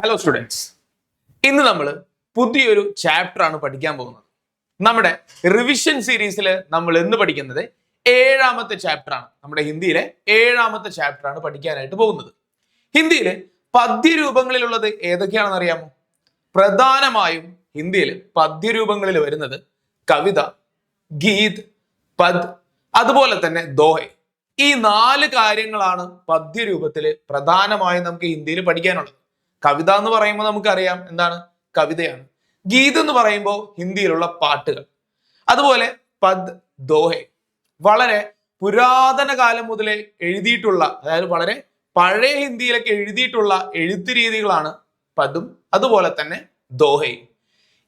Hello students, ഇന്ന് നമ്മൾ പുതിയൊരു ചാപ്റ്റർ ആണ് പഠിക്കാൻ പോകുന്നത്. നമ്മുടെ റിവിഷൻ സീരീസിൽ നമ്മൾ ഇന്ന് പഠിക്കുന്നത് ഏഴാമത്തെ ചാപ്റ്റർ ആണ്. നമ്മുടെ ഹിന്ദിയിലെ ഏഴാമത്തെ ചാപ്റ്റർ ആണ് പഠിക്കാനായിട്ട് പോകുന്നത്. ഹിന്ദിയിൽ പദ്യരൂപങ്ങളിലുള്ളത് ഏതൊക്കെയാണെന്ന് അറിയാമോ? പ്രധാനമായും ഹിന്ദിയിൽ പദ്യരൂപങ്ങളിൽ വരുന്നത് കവിത, ഗീത്, പദ്, അതുപോലെ തന്നെ ദോഹ. ഈ നാല് കാര്യങ്ങളാണ് പദ്യരൂപത്തിൽ പ്രധാനമായും നമുക്ക് ഹിന്ദിയിൽ പഠിക്കാനുള്ളത്. കവിത എന്ന് പറയുമ്പോൾ നമുക്കറിയാം എന്താണ്, കവിതയാണ്. ഗീത് എന്ന് പറയുമ്പോൾ ഹിന്ദിയിലുള്ള പാട്ടുകൾ. അതുപോലെ പദ്, ദോഹ വളരെ പുരാതന കാലം മുതലേ എഴുതിയിട്ടുള്ള, അതായത് വളരെ പഴയ ഹിന്ദിയിലൊക്കെ എഴുതിയിട്ടുള്ള എഴുത്ത് രീതികളാണ് പദും അതുപോലെ തന്നെ ദോഹയും.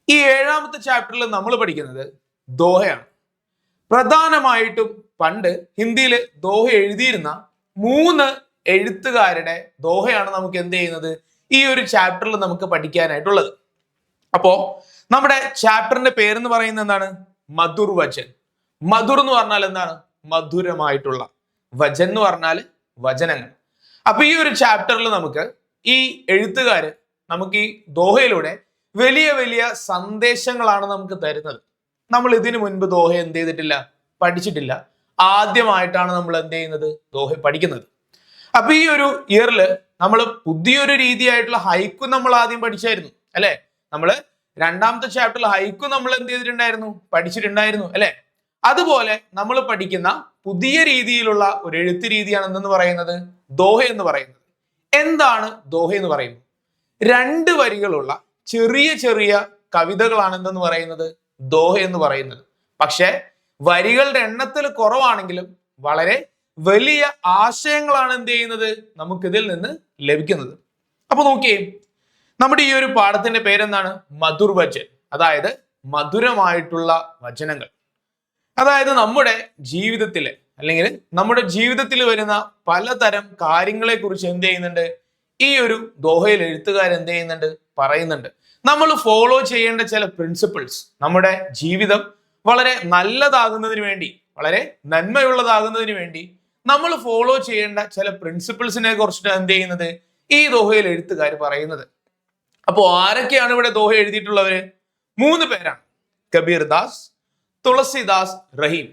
ഈ ഏഴാമത്തെ ചാപ്റ്ററിൽ നമ്മൾ പഠിക്കുന്നത് ദോഹയാണ്. പ്രധാനമായിട്ടും പണ്ട് ഹിന്ദിയിൽ ദോഹ എഴുതിയിരുന്ന 3 എഴുത്തുകാരുടെ ദോഹയാണ് നമുക്ക് എന്ത് ചെയ്യുന്നത്, ഈ ഒരു ചാപ്റ്ററിൽ നമുക്ക് പഠിക്കാനായിട്ടുള്ളത്. അപ്പോ നമ്മുടെ ചാപ്റ്ററിന്റെ പേരെന്ന് പറയുന്നത് എന്താണ്? മധുർ വചൻ. മധുർ എന്ന് പറഞ്ഞാൽ എന്താണ്? മധുരമായിട്ടുള്ള. വചൻ എന്ന് പറഞ്ഞാൽ വചനങ്ങൾ. അപ്പൊ ഈ ഒരു ചാപ്റ്ററിൽ നമുക്ക് ഈ എഴുത്തുകാര് നമുക്ക് ഈ ദോഹയിലൂടെ വലിയ വലിയ സന്ദേശങ്ങളാണ് നമുക്ക് തരുന്നത്. നമ്മൾ ഇതിനു മുൻപ് ദോഹ എന്ത് ചെയ്തിട്ടില്ല, പഠിച്ചിട്ടില്ല. ആദ്യമായിട്ടാണ് നമ്മൾ എന്ത് ചെയ്യുന്നത്, ദോഹ പഠിക്കുന്നത്. അപ്പൊ ഈ ഒരു ഇയറിൽ നമ്മൾ പുതിയൊരു രീതിയായിട്ടുള്ള ഹൈക്കു നമ്മൾ ആദ്യം പഠിച്ചായിരുന്നു അല്ലെ. നമ്മൾ രണ്ടാമത്തെ ചാപ്റ്ററിൽ ഹൈക്കു നമ്മൾ എന്ത് ചെയ്തിട്ടുണ്ടായിരുന്നു, പഠിച്ചിട്ടുണ്ടായിരുന്നു അല്ലെ. അതുപോലെ നമ്മൾ പഠിക്കുന്ന പുതിയ രീതിയിലുള്ള ഒരു എഴുത്ത് രീതിയാണ് എന്തെന്ന് പറയുന്നത്, ദോഹ എന്ന് പറയുന്നത്. എന്താണ് ദോഹ എന്ന് പറയുന്നത്? 2 വരികളുള്ള ചെറിയ ചെറിയ കവിതകളാണ് എന്തെന്ന് പറയുന്നത്, ദോഹ എന്ന് പറയുന്നത്. പക്ഷെ വരികളുടെ എണ്ണത്തിൽ കുറവാണെങ്കിലും വളരെ വലിയ ആശയങ്ങളാണ് എന്ത് ചെയ്യുന്നത്, നമുക്കിതിൽ നിന്ന് ലഭിക്കുന്നത്. അപ്പൊ നോക്കിയേ, നമ്മുടെ ഈ ഒരു പാഠത്തിന്റെ പേരെന്താണ്? മധുർ വചൻ, അതായത് മധുരമായിട്ടുള്ള വചനങ്ങൾ. അതായത് നമ്മുടെ ജീവിതത്തില് അല്ലെങ്കിൽ നമ്മുടെ ജീവിതത്തിൽ വരുന്ന പലതരം കാര്യങ്ങളെ കുറിച്ച് എന്ത് ചെയ്യുന്നുണ്ട്, ഈ ഒരു ദോഹയിൽ എഴുത്തുകാർ എന്ത് ചെയ്യുന്നുണ്ട്, പറയുന്നുണ്ട്. നമ്മൾ ഫോളോ ചെയ്യേണ്ട ചില പ്രിൻസിപ്പിൾസ്, നമ്മുടെ ജീവിതം വളരെ നല്ലതാകുന്നതിന് വേണ്ടി, വളരെ നന്മയുള്ളതാകുന്നതിന് വേണ്ടി നമ്മൾ ഫോളോ ചെയ്യേണ്ട ചില പ്രിൻസിപ്പിൾസിനെ കുറിച്ചിട്ട് എന്ത് ചെയ്യുന്നത്, ഈ ദോഹയിൽ എഴുത്തുകാർ പറയുന്നത്. അപ്പോൾ ആരൊക്കെയാണ് ഇവിടെ ദോഹ എഴുതിയിട്ടുള്ളവര്? 3 പേരാണ്. കബീർ ദാസ്, തുളസിദാസ്, റഹീം.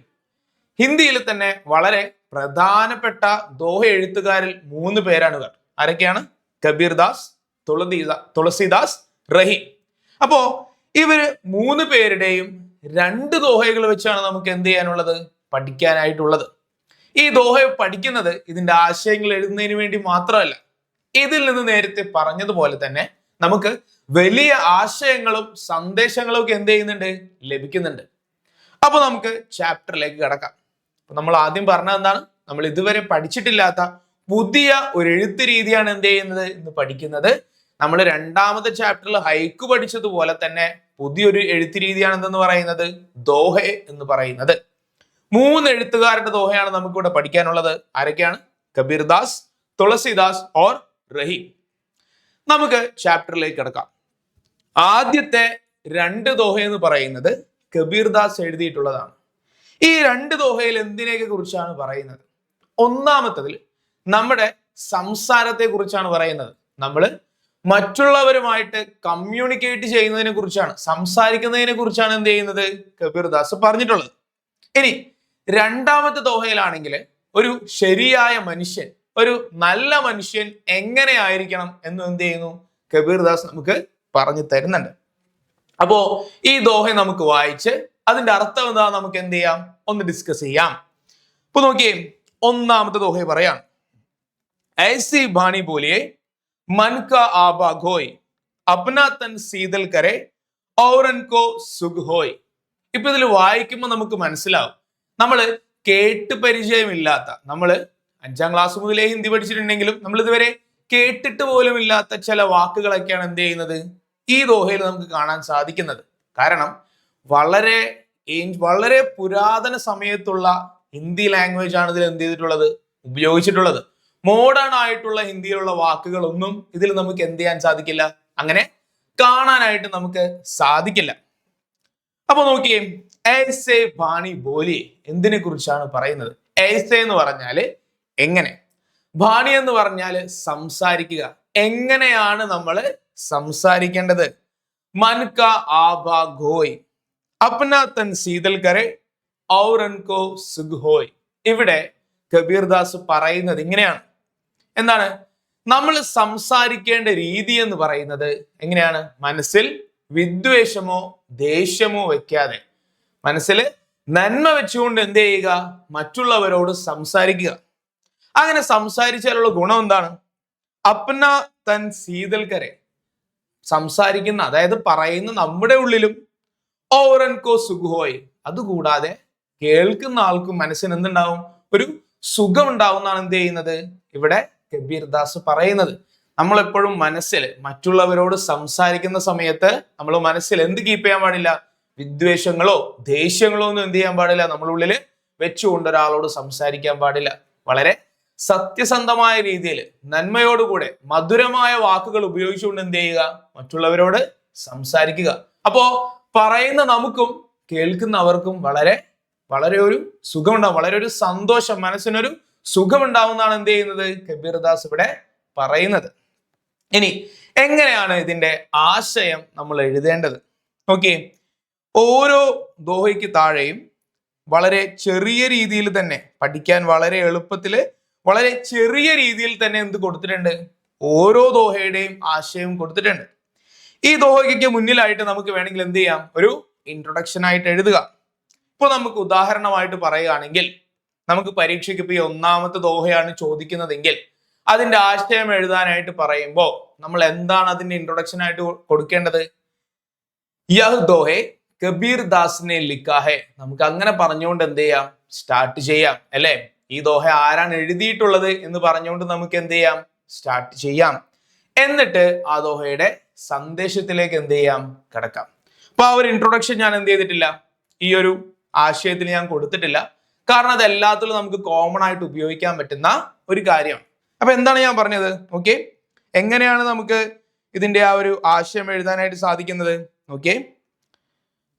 ഹിന്ദിയിൽ തന്നെ വളരെ പ്രധാനപ്പെട്ട ദോഹ എഴുത്തുകാരിൽ 3 പേരാണ് ഇവർ. ആരൊക്കെയാണ്? കബീർ ദാസ്, തുളസിദാസ്, റഹീം. അപ്പോ ഇവര് 3 പേരുടെയും 2 ദോഹകൾ വെച്ചാണ് നമുക്ക് എന്ത് ചെയ്യാനുള്ളത്, പഠിക്കാനായിട്ടുള്ളത്. ഈ ദോഹ പഠിക്കുന്നത് ഇതിന്റെ ആശയങ്ങൾ എഴുതുന്നതിന് വേണ്ടി മാത്രമല്ല, ഇതിൽ നിന്ന് നേരത്തെ പറഞ്ഞതുപോലെ തന്നെ നമുക്ക് വലിയ ആശയങ്ങളും സന്ദേശങ്ങളും ഒക്കെ എന്ത് ചെയ്യുന്നുണ്ട്, ലഭിക്കുന്നുണ്ട്. അപ്പൊ നമുക്ക് ചാപ്റ്ററിലേക്ക് കിടക്കാം. നമ്മൾ ആദ്യം പറഞ്ഞത് എന്താണ്, നമ്മൾ ഇതുവരെ പഠിച്ചിട്ടില്ലാത്ത പുതിയ ഒരു എഴുത്ത് രീതിയാണ് എന്ത് ചെയ്യുന്നത്, ഇന്ന് പഠിക്കുന്നത്. നമ്മൾ രണ്ടാമത്തെ ചാപ്റ്ററിൽ ഹൈക്കു പഠിച്ചതുപോലെ തന്നെ പുതിയൊരു എഴുത്ത് രീതിയാണ് എന്തെന്ന് പറയുന്നത്, ദോഹ എന്ന് പറയുന്നത്. 3 എഴുത്തുകാരുടെ ദോഹയാണ് നമുക്കിവിടെ പഠിക്കാനുള്ളത്. ആരൊക്കെയാണ്? കബീർ ദാസ്, തുളസിദാസ് ഓർ റഹീം. നമുക്ക് ചാപ്റ്ററിലേക്ക് കിടക്കാം. ആദ്യത്തെ 2 ദോഹ എന്ന് പറയുന്നത് കബീർ ദാസ് എഴുതിയിട്ടുള്ളതാണ്. ഈ 2 ദോഹയിൽ എന്തിനെയൊക്കെ കുറിച്ചാണ് പറയുന്നത്? ഒന്നാമത്തതിൽ നമ്മുടെ സംസാരത്തെ കുറിച്ചാണ് പറയുന്നത്. നമ്മൾ മറ്റുള്ളവരുമായിട്ട് കമ്മ്യൂണിക്കേറ്റ് ചെയ്യുന്നതിനെ കുറിച്ചാണ്, സംസാരിക്കുന്നതിനെ കുറിച്ചാണ് എന്ത് ചെയ്യുന്നത്, കബീർ ദാസ് പറഞ്ഞിട്ടുള്ളത്. ഇനി രണ്ടാമത്തെ ദോഹയിലാണെങ്കിൽ ഒരു ശരിയായ മനുഷ്യൻ, ഒരു നല്ല മനുഷ്യൻ എങ്ങനെ ആയിരിക്കണം എന്ന് എന്ത് ചെയ്യുന്നു, കബീർ ദാസ് നമുക്ക് പറഞ്ഞു തരുന്നുണ്ട്. അപ്പോ ഈ ദോഹ നമുക്ക് വായിച്ച് അതിന്റെ അർത്ഥം എന്താ നമുക്ക് എന്ത് ചെയ്യാം, ഒന്ന് ഡിസ്കസ് ചെയ്യാം. അപ്പൊ നോക്കിയേ, ഒന്നാമത്തെ ദോഹ പറയാം. ऐसी बाणी बोलिए मन का आबा घोय अपना तन सीതൽ करे औरन को सुख होय. ഇപ്പൊ ഇതിൽ വായിക്കുമ്പോൾ നമുക്ക് മനസ്സിലാവും, നമ്മൾ കേട്ട് പരിചയമില്ലാത്ത, നമ്മൾ 5ാം ക്ലാസ് മുതലേ ഹിന്ദി പഠിച്ചിട്ടുണ്ടെങ്കിലും നമ്മൾ ഇതുവരെ കേട്ടിട്ട് പോലും ഇല്ലാത്ത ചില വാക്കുകളൊക്കെയാണ് എന്ത് ചെയ്യുന്നത്, ഈ ദോഹയിൽ നമുക്ക് കാണാൻ സാധിക്കുന്നത്. കാരണം വളരെ വളരെ പുരാതന സമയത്തുള്ള ഹിന്ദി ലാംഗ്വേജ് ആണ് ഇതിൽ എന്ത് ചെയ്തിട്ടുള്ളത്, ഉപയോഗിച്ചിട്ടുള്ളത്. മോഡേൺ ആയിട്ടുള്ള ഹിന്ദിയിലുള്ള വാക്കുകളൊന്നും ഇതിൽ നമുക്ക് എന്ത് ചെയ്യാൻ സാധിക്കില്ല, അങ്ങനെ കാണാനായിട്ട് നമുക്ക് സാധിക്കില്ല. അപ്പൊ നോക്കിയേ, ऐसे बाणी बोलिए എന്തിനെ കുറിച്ചാണ് പറയുന്നത്? ऐसे എന്ന് പറഞ്ഞാല് എങ്ങനെ, ബാണി എന്ന് പറഞ്ഞാൽ സംസാരിക്കുക. എങ്ങനെയാണ് നമ്മൾ സംസാരിക്കേണ്ടത്? मन का आभा घोय अपना तन शीतल करे और उनको सुख होय. ഇവിടെ കബീർദാസ് പറയുന്നത് ഇങ്ങനെയാണ്. എന്താണ് നമ്മൾ സംസാരിക്കേണ്ട രീതി എന്ന് പറയുന്നത്? എങ്ങനെയാണ്? മനസ്സിൽ വിദ്വേഷമോ ദേഷ്യമോ വെക്കാതെ മനസ്സിൽ നന്മ വെച്ചുകൊണ്ട് എന്ത് ചെയ്യുക? മറ്റുള്ളവരോട് സംസാരിക്കുക. അങ്ങനെ സംസാരിച്ചാലുള്ള ഗുണം എന്താണ്? അപ്ന തൻ ശീതൽ കരെ, സംസാരിക്കുന്ന അതായത് പറയുന്ന നമ്മുടെ ഉള്ളിലും ഓരൻകോ സുഖോയ്, അതുകൂടാതെ കേൾക്കുന്ന ആൾക്കും മനസ്സിന് എന്തുണ്ടാവും? ഒരു സുഖം ഉണ്ടാവും എന്നാണ് എന്ത് ചെയ്യുന്നത് ഇവിടെ കബീർദാസ് പറയുന്നത്. നമ്മൾ എപ്പോഴും മനസ്സിൽ മറ്റുള്ളവരോട് സംസാരിക്കുന്ന സമയത്ത് നമ്മൾ മനസ്സിൽ എന്ത് കീപ്പ് ചെയ്യാൻ പാടില്ല? വിദ്വേഷങ്ങളോ ദേഷ്യങ്ങളോ ഒന്നും എന്ത് ചെയ്യാൻ പാടില്ല, നമ്മളുള്ളിൽ വെച്ചുകൊണ്ട് ഒരാളോട് സംസാരിക്കാൻ പാടില്ല. വളരെ സത്യസന്ധമായ രീതിയിൽ നന്മയോടുകൂടെ മധുരമായ വാക്കുകൾ ഉപയോഗിച്ചുകൊണ്ട് എന്ത് ചെയ്യുക? മറ്റുള്ളവരോട് സംസാരിക്കുക. അപ്പോ പറയുന്ന നമുക്കും കേൾക്കുന്നവർക്കും വളരെ വളരെ ഒരു സുഖമുണ്ടാവും, വളരെ ഒരു സന്തോഷം, മനസ്സിനൊരു സുഖമുണ്ടാവുന്നതാണ് എന്ത് ചെയ്യുന്നത് കബീർദാസ് ഇവിടെ പറയുന്നത്. ഇനി എങ്ങനെയാണ് ഇതിന്റെ ആശയം നമ്മൾ എഴുതേണ്ടത്? ഓക്കെ, ഓരോ ദോഹയ്ക്ക് താഴെയും വളരെ ചെറിയ രീതിയിൽ തന്നെ പഠിക്കാൻ വളരെ എളുപ്പത്തില് വളരെ ചെറിയ രീതിയിൽ തന്നെ എന്ത് കൊടുത്തിട്ടുണ്ട്? ഓരോ ദോഹയുടെയും ആശയം കൊടുത്തിട്ടുണ്ട്. ഈ ദോഹയ്ക്ക് മുന്നിലായിട്ട് നമുക്ക് വേണമെങ്കിൽ എന്ത് ചെയ്യാം? ഒരു ഇൻട്രൊഡക്ഷൻ ആയിട്ട് എഴുതുക. ഇപ്പൊ നമുക്ക് ഉദാഹരണമായിട്ട് പറയുകയാണെങ്കിൽ, നമുക്ക് പരീക്ഷയ്ക്ക് ഇപ്പൊ ഈ ഒന്നാമത്തെ ദോഹയാണ് ചോദിക്കുന്നതെങ്കിൽ അതിന്റെ ആശയം എഴുതാനായിട്ട് പറയുമ്പോൾ നമ്മൾ എന്താണ് അതിന്റെ ഇൻട്രൊഡക്ഷൻ ആയിട്ട് കൊടുക്കേണ്ടത്? യഹ് ദോഹെ കബീർ ദാസിനെ ലിഖാ ഹെ. നമുക്ക് അങ്ങനെ പറഞ്ഞുകൊണ്ട് എന്ത് ചെയ്യാം? സ്റ്റാർട്ട് ചെയ്യാം അല്ലെ? ഈ ദോഹ ആരാണ് എഴുതിയിട്ടുള്ളത് എന്ന് പറഞ്ഞുകൊണ്ട് നമുക്ക് എന്ത് ചെയ്യാം? സ്റ്റാർട്ട് ചെയ്യാം. എന്നിട്ട് ആ ദോഹയുടെ സന്ദേശത്തിലേക്ക് എന്ത് ചെയ്യാം? കിടക്കാം. അപ്പൊ ആ ഒരു ഇൻട്രൊഡക്ഷൻ ഞാൻ എന്ത് ചെയ്തിട്ടില്ല, ഈ ഒരു ആശയത്തിൽ ഞാൻ കൊടുത്തിട്ടില്ല. കാരണം അത് എല്ലാത്തിലും നമുക്ക് കോമൺ ആയിട്ട് ഉപയോഗിക്കാൻ പറ്റുന്ന ഒരു കാര്യമാണ്. അപ്പൊ എന്താണ് ഞാൻ പറഞ്ഞത്? ഓക്കെ, എങ്ങനെയാണ് നമുക്ക് ഇതിന്റെ ആ ഒരു ആശയം എഴുതാനായിട്ട് സാധിക്കുന്നത്? ഓക്കെ,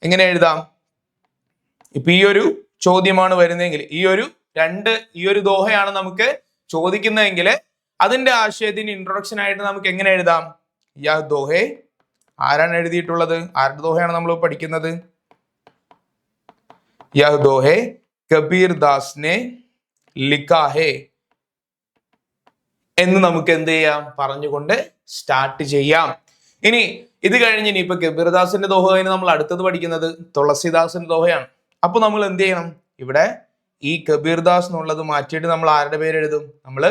എങ്ങനെ എഴുതാം? ഇപ്പൊ ഈ ഒരു ചോദ്യമാണ് വരുന്നതെങ്കിൽ, ഈ ഒരു ദോഹയാണ് നമുക്ക് ചോദിക്കുന്നതെങ്കിൽ അതിന്റെ ആശയത്തിന് ഇൻട്രൊഡക്ഷൻ ആയിട്ട് നമുക്ക് എങ്ങനെ എഴുതാം? യഹ് ദോഹെ, ആരാണ് എഴുതിയിട്ടുള്ളത്? ആരുടെ ദോഹയാണ് നമ്മൾ പഠിക്കുന്നത്? യഹ് ദോഹെ കബീർ ദാസിനെ ലിഖാ ഹെ എന്ന് നമുക്ക് എന്ത് ചെയ്യാം? പറഞ്ഞുകൊണ്ട് സ്റ്റാർട്ട് ചെയ്യാം. ഇനി ഇത് കഴിഞ്ഞ് ഇനിയിപ്പോ കബീർദാസിന്റെ ദോഹ കഴിഞ്ഞ് നമ്മൾ അടുത്തത് പഠിക്കുന്നത് തുളസിദാസിന്റെ ദോഹയാണ്. അപ്പൊ നമ്മൾ എന്ത് ചെയ്യണം? ഇവിടെ ഈ കബീർദാസ് എന്നുള്ളത് മാറ്റിയിട്ട് നമ്മൾ ആരുടെ പേര് എഴുതും? നമ്മൾ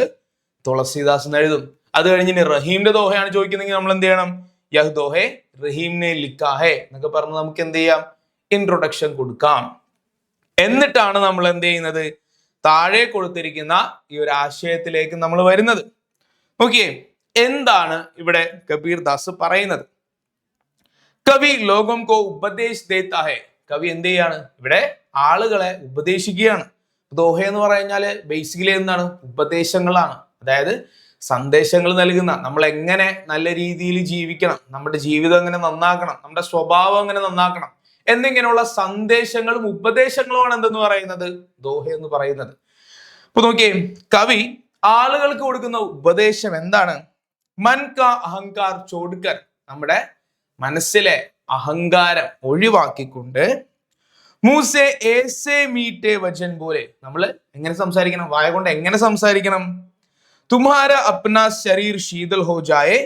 തുളസിദാസ് എന്ന് എഴുതും. അത് കഴിഞ്ഞ് റഹീമിന്റെ ദോഹയാണ് ചോദിക്കുന്നെങ്കിൽ നമ്മൾ എന്ത് ചെയ്യണം? യഹ് ദോഹെ റഹീമിനെ ലിഖാ ഹെ എന്നൊക്കെ പറഞ്ഞ് നമുക്ക് എന്ത് ചെയ്യാം? ഇൻട്രൊഡക്ഷൻ കൊടുക്കാം. എന്നിട്ടാണ് നമ്മൾ എന്ത് ചെയ്യുന്നത്? താഴെ കൊടുത്തിരിക്കുന്ന ഈ ഒരു ആശയത്തിലേക്ക് നമ്മൾ വരുന്നത്. ഓക്കെ, എന്താണ് ഇവിടെ കബീർദാസ് പറയുന്നത്? കവി ലോകം കോ ഉപദേശ് ദേത്താ ഹെ. കവി എന്ത് ചെയ്യാണ്? ഇവിടെ ആളുകളെ ഉപദേശിക്കുകയാണ്. ദോഹ എന്ന് പറഞ്ഞാല് ബേസിക്കലി എന്താണ്? ഉപദേശങ്ങളാണ്. അതായത് സന്ദേശങ്ങൾ നൽകുന്ന, നമ്മൾ എങ്ങനെ നല്ല രീതിയിൽ ജീവിക്കണം, നമ്മുടെ ജീവിതം എങ്ങനെ നന്നാക്കണം, നമ്മുടെ സ്വഭാവം എങ്ങനെ നന്നാക്കണം എന്നിങ്ങനെയുള്ള സന്ദേശങ്ങളും ഉപദേശങ്ങളുമാണ് എന്തെന്ന് പറയുന്നത്? ദോഹ എന്ന് പറയുന്നത്. അപ്പൊ നോക്കിയേ, കവി ആളുകൾക്ക് കൊടുക്കുന്ന ഉപദേശം എന്താണ്? മൻ കാ അഹങ്കാർ ചോഡ്കർ, നമ്മുടെ മനസ്സിലെ അഹങ്കാരം ഒഴിവാക്കിക്കൊണ്ട് മൂസെ ഏസേ മീറ്റേ വചൻ പോലെ, നമ്മൾ എങ്ങനെ സംസാരിക്കണം? വായ കൊണ്ട് എങ്ങനെ സംസാരിക്കണം? തുമ്ഹാര അപ്നാ ശരീർ ശീതൽ ഹോ ജായേ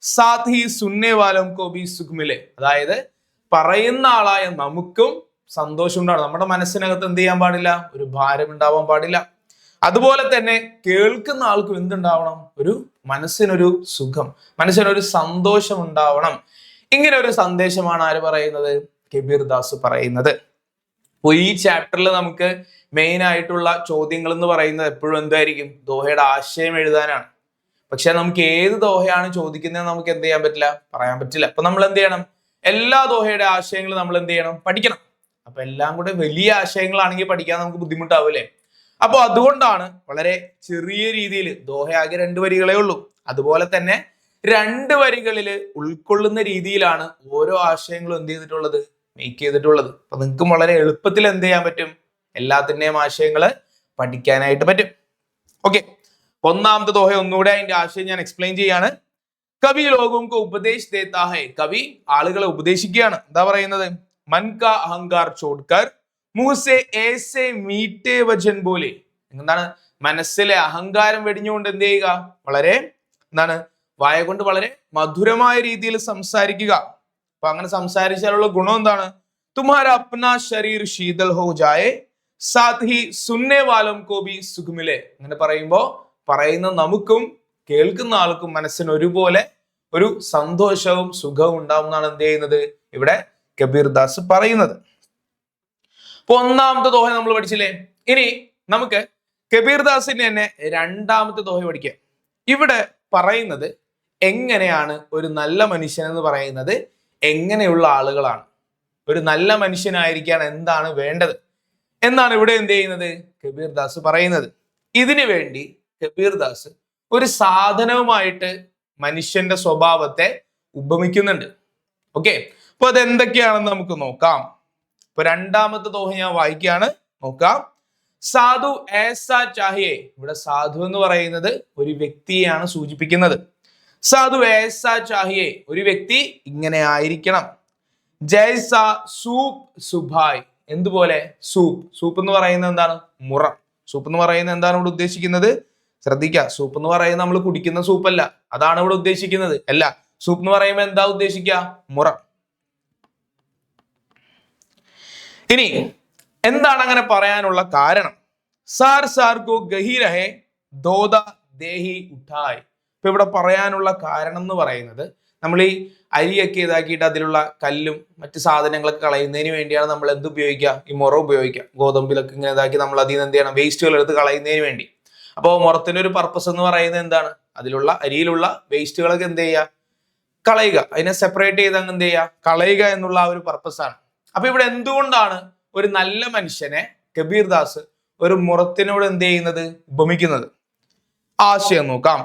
സാത്ത് ഹി സുന്നേ വാലോം കോ ഭി സുഖ് മിലേ. അതായത് പറയുന്ന ആളായ നമുക്കും സന്തോഷം ഉണ്ടാവണം. നമ്മുടെ മനസ്സിനകത്ത് എന്ത് ചെയ്യാൻ പാടില്ല? ഒരു ഭാരം ഉണ്ടാവാൻ പാടില്ല. അതുപോലെ തന്നെ കേൾക്കുന്ന ആൾക്കും എന്തുണ്ടാവണം? ഒരു മനസ്സിനൊരു സുഖം, മനസ്സിനൊരു സന്തോഷം ഉണ്ടാവണം. ഇങ്ങനെ ഒരു സന്ദേശമാണ് ആര് പറയുന്നത്? കബീർദാസ് പറയുന്നത്. അപ്പൊ ഈ ചാപ്റ്ററിൽ നമുക്ക് മെയിൻ ആയിട്ടുള്ള ചോദ്യങ്ങൾ എന്ന് പറയുന്നത് എപ്പോഴും എന്തായിരിക്കും? ദോഹയുടെ ആശയം എഴുതാനാണ്. പക്ഷെ നമുക്ക് ഏത് ദോഹയാണ് ചോദിക്കുന്നത് നമുക്ക് എന്ത് ചെയ്യാൻ പറ്റില്ല? പറയാൻ പറ്റില്ല. അപ്പൊ നമ്മൾ എന്ത് ചെയ്യണം? എല്ലാ ദോഹയുടെ ആശയങ്ങളും നമ്മൾ എന്ത് ചെയ്യണം? പഠിക്കണം. അപ്പൊ എല്ലാം കൂടെ വലിയ ആശയങ്ങളാണെങ്കിൽ പഠിക്കാൻ നമുക്ക് ബുദ്ധിമുട്ടാവില്ലേ? അപ്പൊ അതുകൊണ്ടാണ് വളരെ ചെറിയ രീതിയിൽ, ദോഹ ആകെ 2 വരികളേ ഉള്ളൂ, അതുപോലെ തന്നെ 2 വരികളിൽ ഉൾക്കൊള്ളുന്ന രീതിയിലാണ് ഓരോ ആശയങ്ങളും എന്ത് ചെയ്തിട്ടുള്ളത്? മേക്ക് ചെയ്തിട്ടുള്ളത്. അപ്പൊ നിങ്ങൾക്കും വളരെ എളുപ്പത്തിൽ എന്ത് ചെയ്യാൻ പറ്റും? എല്ലാത്തിന്റെയും ആശയങ്ങള് പഠിക്കാനായിട്ട് പറ്റും. ഓക്കെ, ഒന്നാമത്തെ ദോഹ ഒന്നുകൂടെ അതിന്റെ ആശയം ഞാൻ എക്സ്പ്ലെയിൻ ചെയ്യാണ്. കവി ലോകോംകോ ഉപദേശ് ദേത്താ ഹൈ. കവി ആളുകളെ ഉപദേശിക്കുകയാണ്. എന്താ പറയുന്നത്? മൻ കാ അഹങ്കാർ ചോഡ്കർ മുഹ്സെ ഏസെ മീഠേ വചൻ ബോലെ. എന്താണ്? മനസ്സിലെ അഹങ്കാരം വെടിഞ്ഞുകൊണ്ട് എന്ത് ചെയ്യുക? വളരെ എന്താണ്? വായ കൊണ്ട് വളരെ മധുരമായ രീതിയിൽ സംസാരിക്കുക. അപ്പൊ അങ്ങനെ സംസാരിച്ചാലുള്ള ഗുണം എന്താണ്? തുമ്ഹാര അപ്നാ ശരീർ ശീതൽ ഹോ ജായേ സാത്ത് ഹി സുന്നേ വാലോം കോ ഭി സുഖ് മിലേ. അങ്ങനെ പറയുമ്പോ പറയുന്ന നമുക്കും കേൾക്കുന്ന ആൾക്കും മനസ്സിന് ഒരുപോലെ ഒരു സന്തോഷവും സുഖവും ഉണ്ടാവും എന്നാണ് എന്ത് ചെയ്യുന്നത് ഇവിടെ കബീർ ദാസ് പറയുന്നത്. അപ്പൊ ഒന്നാമത്തെ ദോഹ നമ്മൾ പഠിച്ചില്ലേ. ഇനി നമുക്ക് കബീർ ദാസിന്റെ തന്നെ രണ്ടാമത്തെ ദോഹ പഠിക്കാം. ഇവിടെ പറയുന്നത് എങ്ങനെയാണ് ഒരു നല്ല മനുഷ്യൻ എന്ന് പറയുന്നത് എങ്ങനെയുള്ള ആളുകളാണ്, ഒരു നല്ല മനുഷ്യനായിരിക്കാൻ എന്താണ് വേണ്ടത് എന്നാണ് ഇവിടെ എന്ത് ചെയ്യുന്നത് കബീർ ദാസ് പറയുന്നത്. ഇതിനു വേണ്ടി കബീർ ദാസ് ഒരു സാധനവുമായിട്ട് മനുഷ്യന്റെ സ്വഭാവത്തെ ഉപമിക്കുന്നുണ്ട്. ഓക്കെ, അപ്പൊ അതെന്തൊക്കെയാണെന്ന് നമുക്ക് നോക്കാം. ഇപ്പൊ രണ്ടാമത്തെ ദോഹ ഞാൻ വായിക്കുകയാണ്, നോക്കാം. സാധു ഏസാ ചാഹിയെ. ഇവിടെ സാധു എന്ന് പറയുന്നത് ഒരു വ്യക്തിയെയാണ് സൂചിപ്പിക്കുന്നത്. സാധു ഏസാ ചാഹിയെ, ഒരു വ്യക്തി ഇങ്ങനെ ആയിരിക്കണം. ജൈസ സൂപ് സുഭായ്. എന്തുപോലെ? സൂപ്പ്. സൂപ്പ് എന്ന് പറയുന്നത് എന്താണ്? മുറം. സൂപ്പ് എന്ന് പറയുന്നത് എന്താണ് ഇവിടെ ഉദ്ദേശിക്കുന്നത്? ശ്രദ്ധിക്കുക, സൂപ്പ് എന്ന് പറയുന്നത് നമ്മൾ കുടിക്കുന്ന സൂപ്പല്ല, അതാണ് ഇവിടെ ഉദ്ദേശിക്കുന്നത്. അല്ല, സൂപ്പ് എന്ന് പറയുമ്പോൾ എന്താ ഉദ്ദേശിക്കുക? മുറം. ഇനി എന്താണ് അങ്ങനെ പറയാനുള്ള കാരണം? സാർ സാർക്കോ ഗഹി രഹേ ദോദ ദേഹി ഉഠായ്. ഇപ്പൊ ഇവിടെ പറയാനുള്ള കാരണം എന്ന് പറയുന്നത് നമ്മൾ ഈ അരിയൊക്കെ ഇതാക്കിയിട്ട് അതിലുള്ള കല്ലും മറ്റു സാധനങ്ങളൊക്കെ കളയുന്നതിന് വേണ്ടിയാണ് നമ്മൾ എന്ത് ഉപയോഗിക്കുക? ഈ മുറ ഉപയോഗിക്കുക. ഗോതമ്പിലൊക്കെ ഇങ്ങനെ ഇതാക്കി നമ്മൾ അതിൽ നിന്ന് എന്ത് ചെയ്യണം? വേസ്റ്റുകൾ എടുത്ത് കളയുന്നതിന് വേണ്ടി. അപ്പോൾ മുറത്തിന്റെ ഒരു പർപ്പസ് എന്ന് പറയുന്നത് എന്താണ്? അതിലുള്ള അരിയിലുള്ള വേസ്റ്റുകളൊക്കെ എന്ത് ചെയ്യുക? കളയുക. അതിനെ സെപ്പറേറ്റ് ചെയ്ത് അങ്ങ് എന്ത് ചെയ്യുക? കളയുക എന്നുള്ള ആ ഒരു പർപ്പസ് ആണ്. അപ്പൊ ഇവിടെ എന്തുകൊണ്ടാണ് ഒരു നല്ല മനുഷ്യനെ കബീർ ദാസ് ഒരു മുറത്തിനോട് എന്ത് ചെയ്യുന്നത്? ഉപമിക്കുന്നത്? ആശയം നോക്കാം.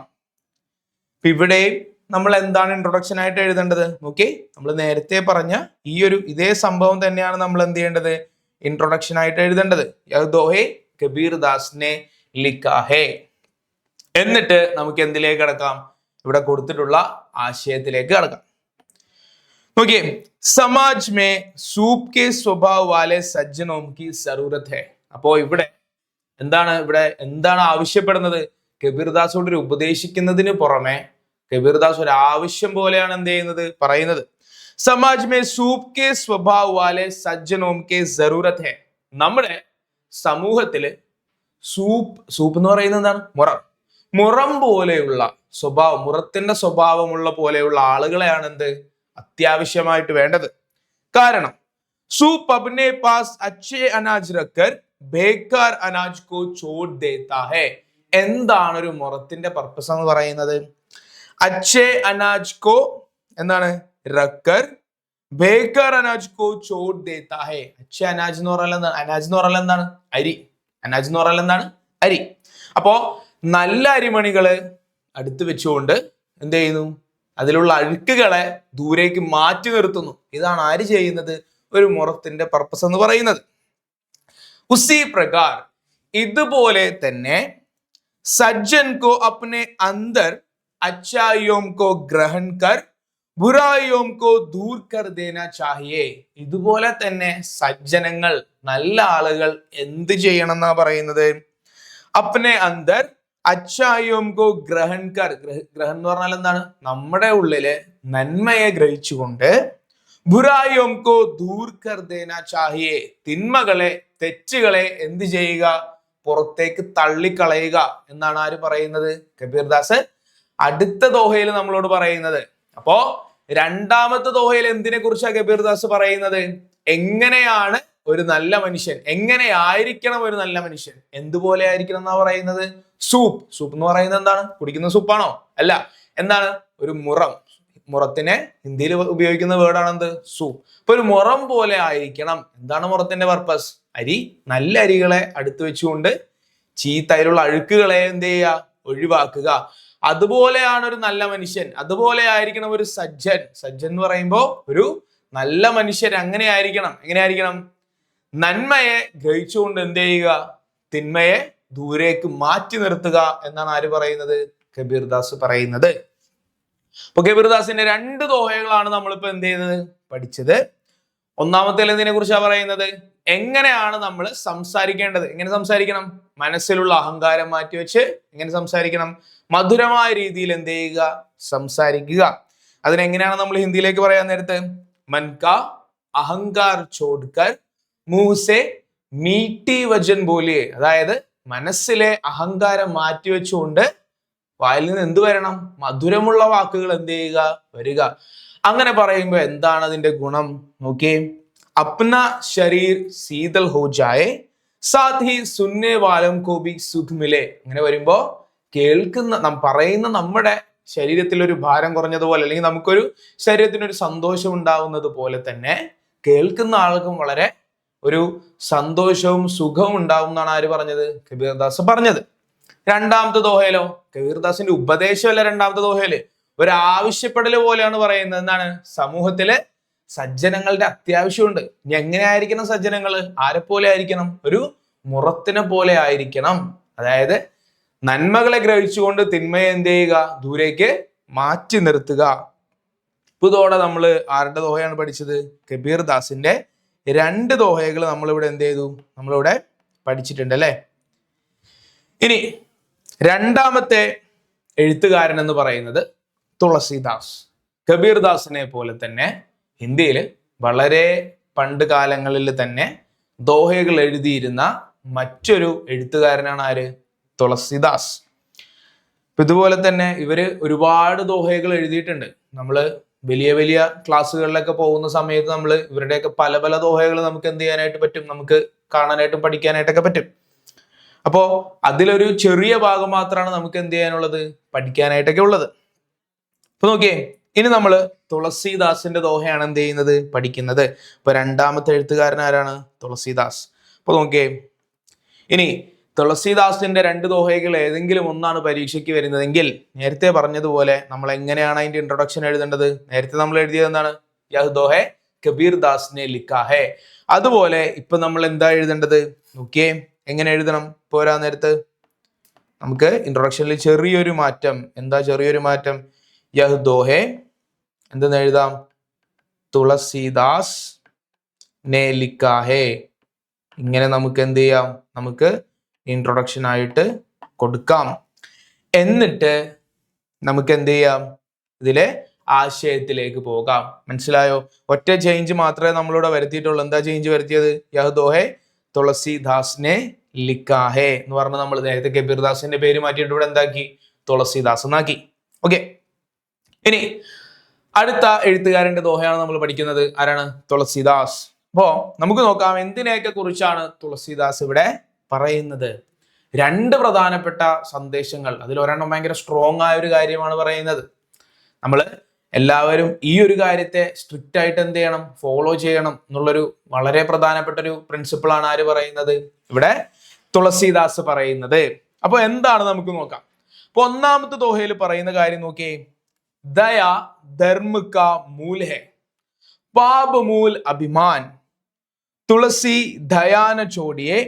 ഇവിടെയും നമ്മൾ എന്താണ് ഇൻട്രൊഡക്ഷൻ ആയിട്ട് എഴുതേണ്ടത്? നോക്കി, നമ്മൾ നേരത്തെ പറഞ്ഞ ഈ ഒരു ഇതേ സംഭവം തന്നെയാണ് നമ്മൾ എന്ത് ചെയ്യേണ്ടത്? ഇൻട്രൊഡക്ഷൻ ആയിട്ട് എഴുതേണ്ടത്. യഹ് ദോഹെ കബീർ ദാസിനെ ലിഖാ ഹേ. എന്നിട്ട് നമുക്ക് എന്തിലേക്ക് കടക്കാം? ഇവിടെ കൊടുത്തിട്ടുള്ള ആശയത്തിലേക്ക് കടക്കാം. നോക്കിയേ, സമാജ് മേ സൂപ് കെ സ്വഭാവ് വാലെ സജ്ജനോं की जरूरत है. അപ്പോ ഇവിടെ എന്താണ് ആവശ്യപ്പെടുന്നത്? കബീർ ദാസോട് ഒരു ഉപദേശിക്കുന്നതിന് പുറമെ കബീർ ദാസ് ഒരു ആവശ്യം പോലെയാണ് എന്ത് ചെയ്യുന്നത്? പറയുന്നത്. സമാജ് മേ സൂപ് കെ സ്വഭാവ് വാലെ സജ്ജനോं की जरूरत है. നമ്മുടെ സമൂഹത്തില് സൂപ്പ് എന്ന് പറയുന്നത് എന്താണ്? മുറം പോലെയുള്ള സ്വഭാവം, മുറത്തിന്റെ സ്വഭാവമുള്ള പോലെയുള്ള ആളുകളെയാണ് എന്ത് അത്യാവശ്യമായിട്ട് വേണ്ടത്. കാരണം സൂപ്പ് അപ്നെ പാസ് അച്ഛേ അനാജ് രഖർ ബേക്കാർ അനാജ് കോ ചോട് ദേത്താ ഹേ. എന്താണ് ഒരു മുറത്തിന്റെ പർപ്പസ് എന്ന് പറയുന്നത്? അച്ഛേ അനാജ് കോ എന്താണ്? രഖർ ബേക്കാർ അനാജ് കോ ചോട് ദേത്താ ഹേ. അച്ഛേ അനാജ് എന്ന് പറഞ്ഞാൽ എന്താണ്? അനാജ് എന്ന് പറഞ്ഞാൽ എന്താണ്? അരി. അനാജ് എന്ന് പറഞ്ഞാൽ എന്താണ്? അരി. അപ്പോ നല്ല അരിമണികള് അടുത്ത് വെച്ചുകൊണ്ട് എന്ത് ചെയ്യുന്നു? അതിലുള്ള അഴുക്കുകളെ ദൂരേക്ക് മാറ്റി നിർത്തുന്നു. ഇതാണ് ആര് ചെയ്യുന്നത്? ഒരു മുറത്തിന്റെ പർപ്പസ് എന്ന് പറയുന്നത്. ഉസി പ്രകാർ, ഇതുപോലെ തന്നെ സജ്ജൻ കോ അപ്നെ അന്തർ അച്ചായിയോം കോ ഗ്രഹൺ കർ ബുറായിയോം കോ ദൂർ കർ ദേനാ ചാഹിയേ. ഇതുപോലെ തന്നെ സജ്ജനങ്ങൾ, നല്ല ആളുകൾ എന്ത് ചെയ്യണം എന്നാ പറയുന്നത്? അപ്നെ അന്തർ അച്ചായിയോം കോ ഗ്രഹൺ കർ. ഗ്രഹൺ എന്ന് പറഞ്ഞാൽ എന്താണ്? നമ്മുടെ ഉള്ളില് നന്മയെ ഗ്രഹിച്ചുകൊണ്ട് ബുറായിയോം കോ ദൂർ കർ ദേനാ ചാഹിയേ. തിന്മകളെ, തെറ്റുകളെ എന്ത് ചെയ്യുക? പുറത്തേക്ക് തള്ളിക്കളയുക എന്നാണ് ആര് പറയുന്നത്? കബീർ ദാസ് അടുത്ത ദോഹയിൽ നമ്മളോട് പറയുന്നത്. അപ്പോ രണ്ടാമത്തെ ദോഹയിൽ എന്തിനെ കുറിച്ചാണ് കബീർ ദാസ് പറയുന്നത്? എങ്ങനെയാണ് ഒരു നല്ല മനുഷ്യൻ, എങ്ങനെ ആയിരിക്കണം ഒരു നല്ല മനുഷ്യൻ, എന്തുപോലെ ആയിരിക്കണം എന്നാ പറയുന്നത്? സൂപ്പ് എന്ന് പറയുന്നത് എന്താണ്? കുടിക്കുന്ന സൂപ്പാണോ? അല്ല. എന്താണ്? ഒരു മുറത്തിനെ ഹിന്ദിയിൽ ഉപയോഗിക്കുന്ന വേർഡാണ് എന്ത്? സൂപ്പ്. അപ്പൊ ഒരു മുറം പോലെ ആയിരിക്കണം. എന്താണ് മുറത്തിന്റെ പർപ്പസ്? അരി. നല്ല അരികളെ അടുത്ത് വെച്ചുകൊണ്ട് അതിലുള്ള അഴുക്കുകളെ എന്ത് ചെയ്യുക? ഒഴിവാക്കുക. അതുപോലെയാണ് ഒരു നല്ല മനുഷ്യൻ. അതുപോലെ ആയിരിക്കണം ഒരു സജ്ജൻ. സജ്ജൻ എന്ന് പറയുമ്പോ ഒരു നല്ല മനുഷ്യൻ അങ്ങനെ ആയിരിക്കണം. എങ്ങനെയായിരിക്കണം? നന്മയെ ഗ്രഹിച്ചുകൊണ്ട് എന്ത് ചെയ്യുക? തിന്മയെ ദൂരേക്ക് മാറ്റി നിർത്തുക എന്നാണ് ആര് പറയുന്നത്? കബീർദാസ് പറയുന്നത്. അപ്പൊ കബീർദാസിന്റെ രണ്ട് ദോഹകളാണ് നമ്മളിപ്പോ എന്ത് ചെയ്തത്? പഠിച്ചത്. ഒന്നാമത്തേൽ എന്തിനെ കുറിച്ചാ പറയുന്നത്? എങ്ങനെയാണ് നമ്മൾ സംസാരിക്കേണ്ടത്? എങ്ങനെ സംസാരിക്കണം? മനസ്സിലുള്ള അഹങ്കാരം മാറ്റിവെച്ച് എങ്ങനെ സംസാരിക്കണം? മധുരമായ രീതിയിൽ എന്ത് ചെയ്യുക? സംസാരിക്കുക. അതിനെങ്ങനെയാണ് നമ്മൾ ഹിന്ദിയിലേക്ക് പറയാൻ നേരത്ത്? മൻകാ അഹങ്കാർ ചോഡ്കർ മൂസെ മീട്ടി വചൻ ബോലിയെ. അതായത് മനസ്സിലെ അഹങ്കാരം മാറ്റിവെച്ചുകൊണ്ട് വായിൽ നിന്ന് എന്ത് വരണം? മധുരമുള്ള വാക്കുകൾ എന്ത് ചെയ്യുക? വരിക. അങ്ങനെ പറയുമ്പോൾ എന്താണ് അതിന്റെ ഗുണം? നോക്കിയേ, അപ്ന ശരീർ ശീതൽ ഹോ ജായേ സാത്ത് ഹി സുന്നേ വാലം കോ ഭി സുഖ് മിലേ. അങ്ങനെ വരുമ്പോ കേൾക്കുന്ന പറയുന്ന നമ്മുടെ ശരീരത്തിൽ ഒരു ഭാരം കുറഞ്ഞതുപോലെ, അല്ലെങ്കിൽ നമുക്കൊരു ശരീരത്തിന് ഒരു സന്തോഷം ഉണ്ടാവുന്നത് പോലെ തന്നെ കേൾക്കുന്ന ആൾക്കും വളരെ ഒരു സന്തോഷവും സുഖവും ഉണ്ടാവും എന്നാണ് ആര് പറഞ്ഞത്? കബീർദാസ് പറഞ്ഞത്. രണ്ടാമത്തെ ദോഹയിലോ? കബീർദാസിന്റെ ഉപദേശമല്ല രണ്ടാമത്തെ ദോഹയില്, ഒരു ആവശ്യപ്പെടൽ പോലെയാണ് പറയുന്നത്. എന്താണ്? സമൂഹത്തില് സജ്ജനങ്ങളുടെ അത്യാവശ്യമുണ്ട്. ഇനി എങ്ങനെ ആയിരിക്കണം സജ്ജനങ്ങൾ? ആരെപ്പോലെ ആയിരിക്കണം? ഒരു മുറത്തിനെ പോലെ ആയിരിക്കണം. അതായത് നന്മകളെ ഗ്രഹിച്ചുകൊണ്ട് തിന്മയെ എന്ത് ചെയ്യുക? ദൂരേക്ക് മാറ്റി നിർത്തുക. ഇതോടെ നമ്മൾ ആരുടെ ദോഹയാണ് പഠിച്ചത്? കബീർദാസിന്റെ രണ്ട് ദോഹകൾ നമ്മളിവിടെ എന്ത് ചെയ്തു? നമ്മളിവിടെ പഠിച്ചിട്ടുണ്ട് അല്ലെ. ഇനി രണ്ടാമത്തെ എഴുത്തുകാരൻ എന്ന് പറയുന്നത് തുളസീദാസ്. കബീർദാസിനെ പോലെ തന്നെ ഹിന്ദിയിൽ വളരെ പണ്ട് കാലങ്ങളിൽ തന്നെ ദോഹകൾ എഴുതിയിരുന്ന മറ്റൊരു എഴുത്തുകാരനാണ് ആര്? തുളസീദാസ്. ഇതുപോലെ തന്നെ ഇവര് ഒരുപാട് ദോഹകൾ എഴുതിയിട്ടുണ്ട്. നമ്മൾ വലിയ വലിയ ക്ലാസ്സുകളിലൊക്കെ പോകുന്ന സമയത്ത് നമ്മൾ ഇവരുടെയൊക്കെ പല പല ദോഹകൾ നമുക്ക് എന്ത് ചെയ്യാനായിട്ട് പറ്റും? നമുക്ക് കാണാനായിട്ടും പഠിക്കാനായിട്ടൊക്കെ പറ്റും. അപ്പോ അതിലൊരു ചെറിയ ഭാഗം മാത്രമാണ് നമുക്ക് എന്ത് ചെയ്യാനുള്ളത്? പഠിക്കാനായിട്ടൊക്കെ ഉള്ളത്. അപ്പൊ നോക്കിയേ, ഇനി നമ്മൾ തുളസീദാസിന്റെ ദോഹയാണ് എന്ത് ചെയ്യുന്നത്? പഠിക്കുന്നത്. ഇപ്പൊ രണ്ടാമത്തെ എഴുത്തുകാരൻ ആരാണ്? തുളസീദാസ്. അപ്പൊ നോക്കിയേ, ഇനി തുളസീദാസിന്റെ രണ്ട് ദോഹകൾ ഏതെങ്കിലും ഒന്നാണ് പരീക്ഷയ്ക്ക് വരുന്നതെങ്കിൽ നേരത്തെ പറഞ്ഞതുപോലെ നമ്മൾ എങ്ങനെയാണ് അതിന്റെ ഇൻട്രൊഡക്ഷൻ എഴുതേണ്ടത്? നേരത്തെ നമ്മൾ എഴുതിയത് എന്താണ്? യഹ് ദോഹെ കബീർദാസിനെ ലിഖാ ഹെ. അതുപോലെ ഇപ്പൊ നമ്മൾ എന്താ എഴുതേണ്ടത്? നോക്കിയേ, എങ്ങനെ എഴുതണം? പോരാ നേരത്ത് നമുക്ക് ഇൻട്രൊഡക്ഷനിൽ ചെറിയൊരു മാറ്റം. എന്താ ചെറിയൊരു മാറ്റം? യഹ് ദോഹെ എന്തെന്ന് എഴുതാം? തുളസീദാസ് നെ ലിഖാ ഹെ. ഇങ്ങനെ നമുക്ക് എന്ത് ചെയ്യാം? നമുക്ക് ഇൻട്രൊഡക്ഷൻ ആയിട്ട് കൊടുക്കാം. എന്നിട്ട് നമുക്ക് എന്ത് ചെയ്യാം? ഇതിലെ ആശയത്തിലേക്ക് പോകാം. മനസ്സിലായോ? ഒറ്റ ചേഞ്ച് മാത്രമേ നമ്മളിവിടെ വരുത്തിയിട്ടുള്ളൂ. എന്താ ചേഞ്ച് വരുത്തിയത്? യഹ് ദോഹെ തുളസീദാസിനെ ലിഖാ ഹെ എന്ന് പറഞ്ഞ് നമ്മൾ നേരത്തെ കബീർദാസിന്റെ പേര് മാറ്റിയിട്ട് ഇവിടെ എന്താക്കി? തുളസീദാസ് എന്നാക്കി. ഓക്കെ. ഇനി അടുത്ത എഴുത്തുകാരന്റെ ദോഹയാണ് നമ്മൾ പഠിക്കുന്നത്. ആരാണ്? തുളസീദാസ്. അപ്പോ നമുക്ക് നോക്കാം എന്തിനെയൊക്കെ കുറിച്ചാണ് തുളസീദാസ് ഇവിടെ പറയുന്നത്. രണ്ട് പ്രധാനപ്പെട്ട സന്ദേശങ്ങൾ. അതിൽ ഒരെണ്ണം ഭയങ്കര സ്ട്രോങ് ആയ ഒരു കാര്യമാണ് പറയുന്നത്. നമ്മൾ എല്ലാവരും ഈ ഒരു കാര്യത്തെ സ്ട്രിക്റ്റ് ആയിട്ട് എന്ത് ചെയ്യണം? ഫോളോ ചെയ്യണം എന്നുള്ളൊരു വളരെ പ്രധാനപ്പെട്ട ഒരു പ്രിൻസിപ്പിളാണ് ആര് പറയുന്നത്? ഇവിടെ തുളസീദാസ് പറയുന്നത്. അപ്പൊ എന്താണ് നമുക്ക് നോക്കാം. അപ്പൊ ഒന്നാമത്തെ ദോഹയിൽ പറയുന്ന കാര്യം നോക്കിയേ, ദയാ ധർമ്മ കാ മൂൽ ഹെ, പാപ മൂൽ അഭിമാൻ, തുളസി ദയാന ചോടിയെ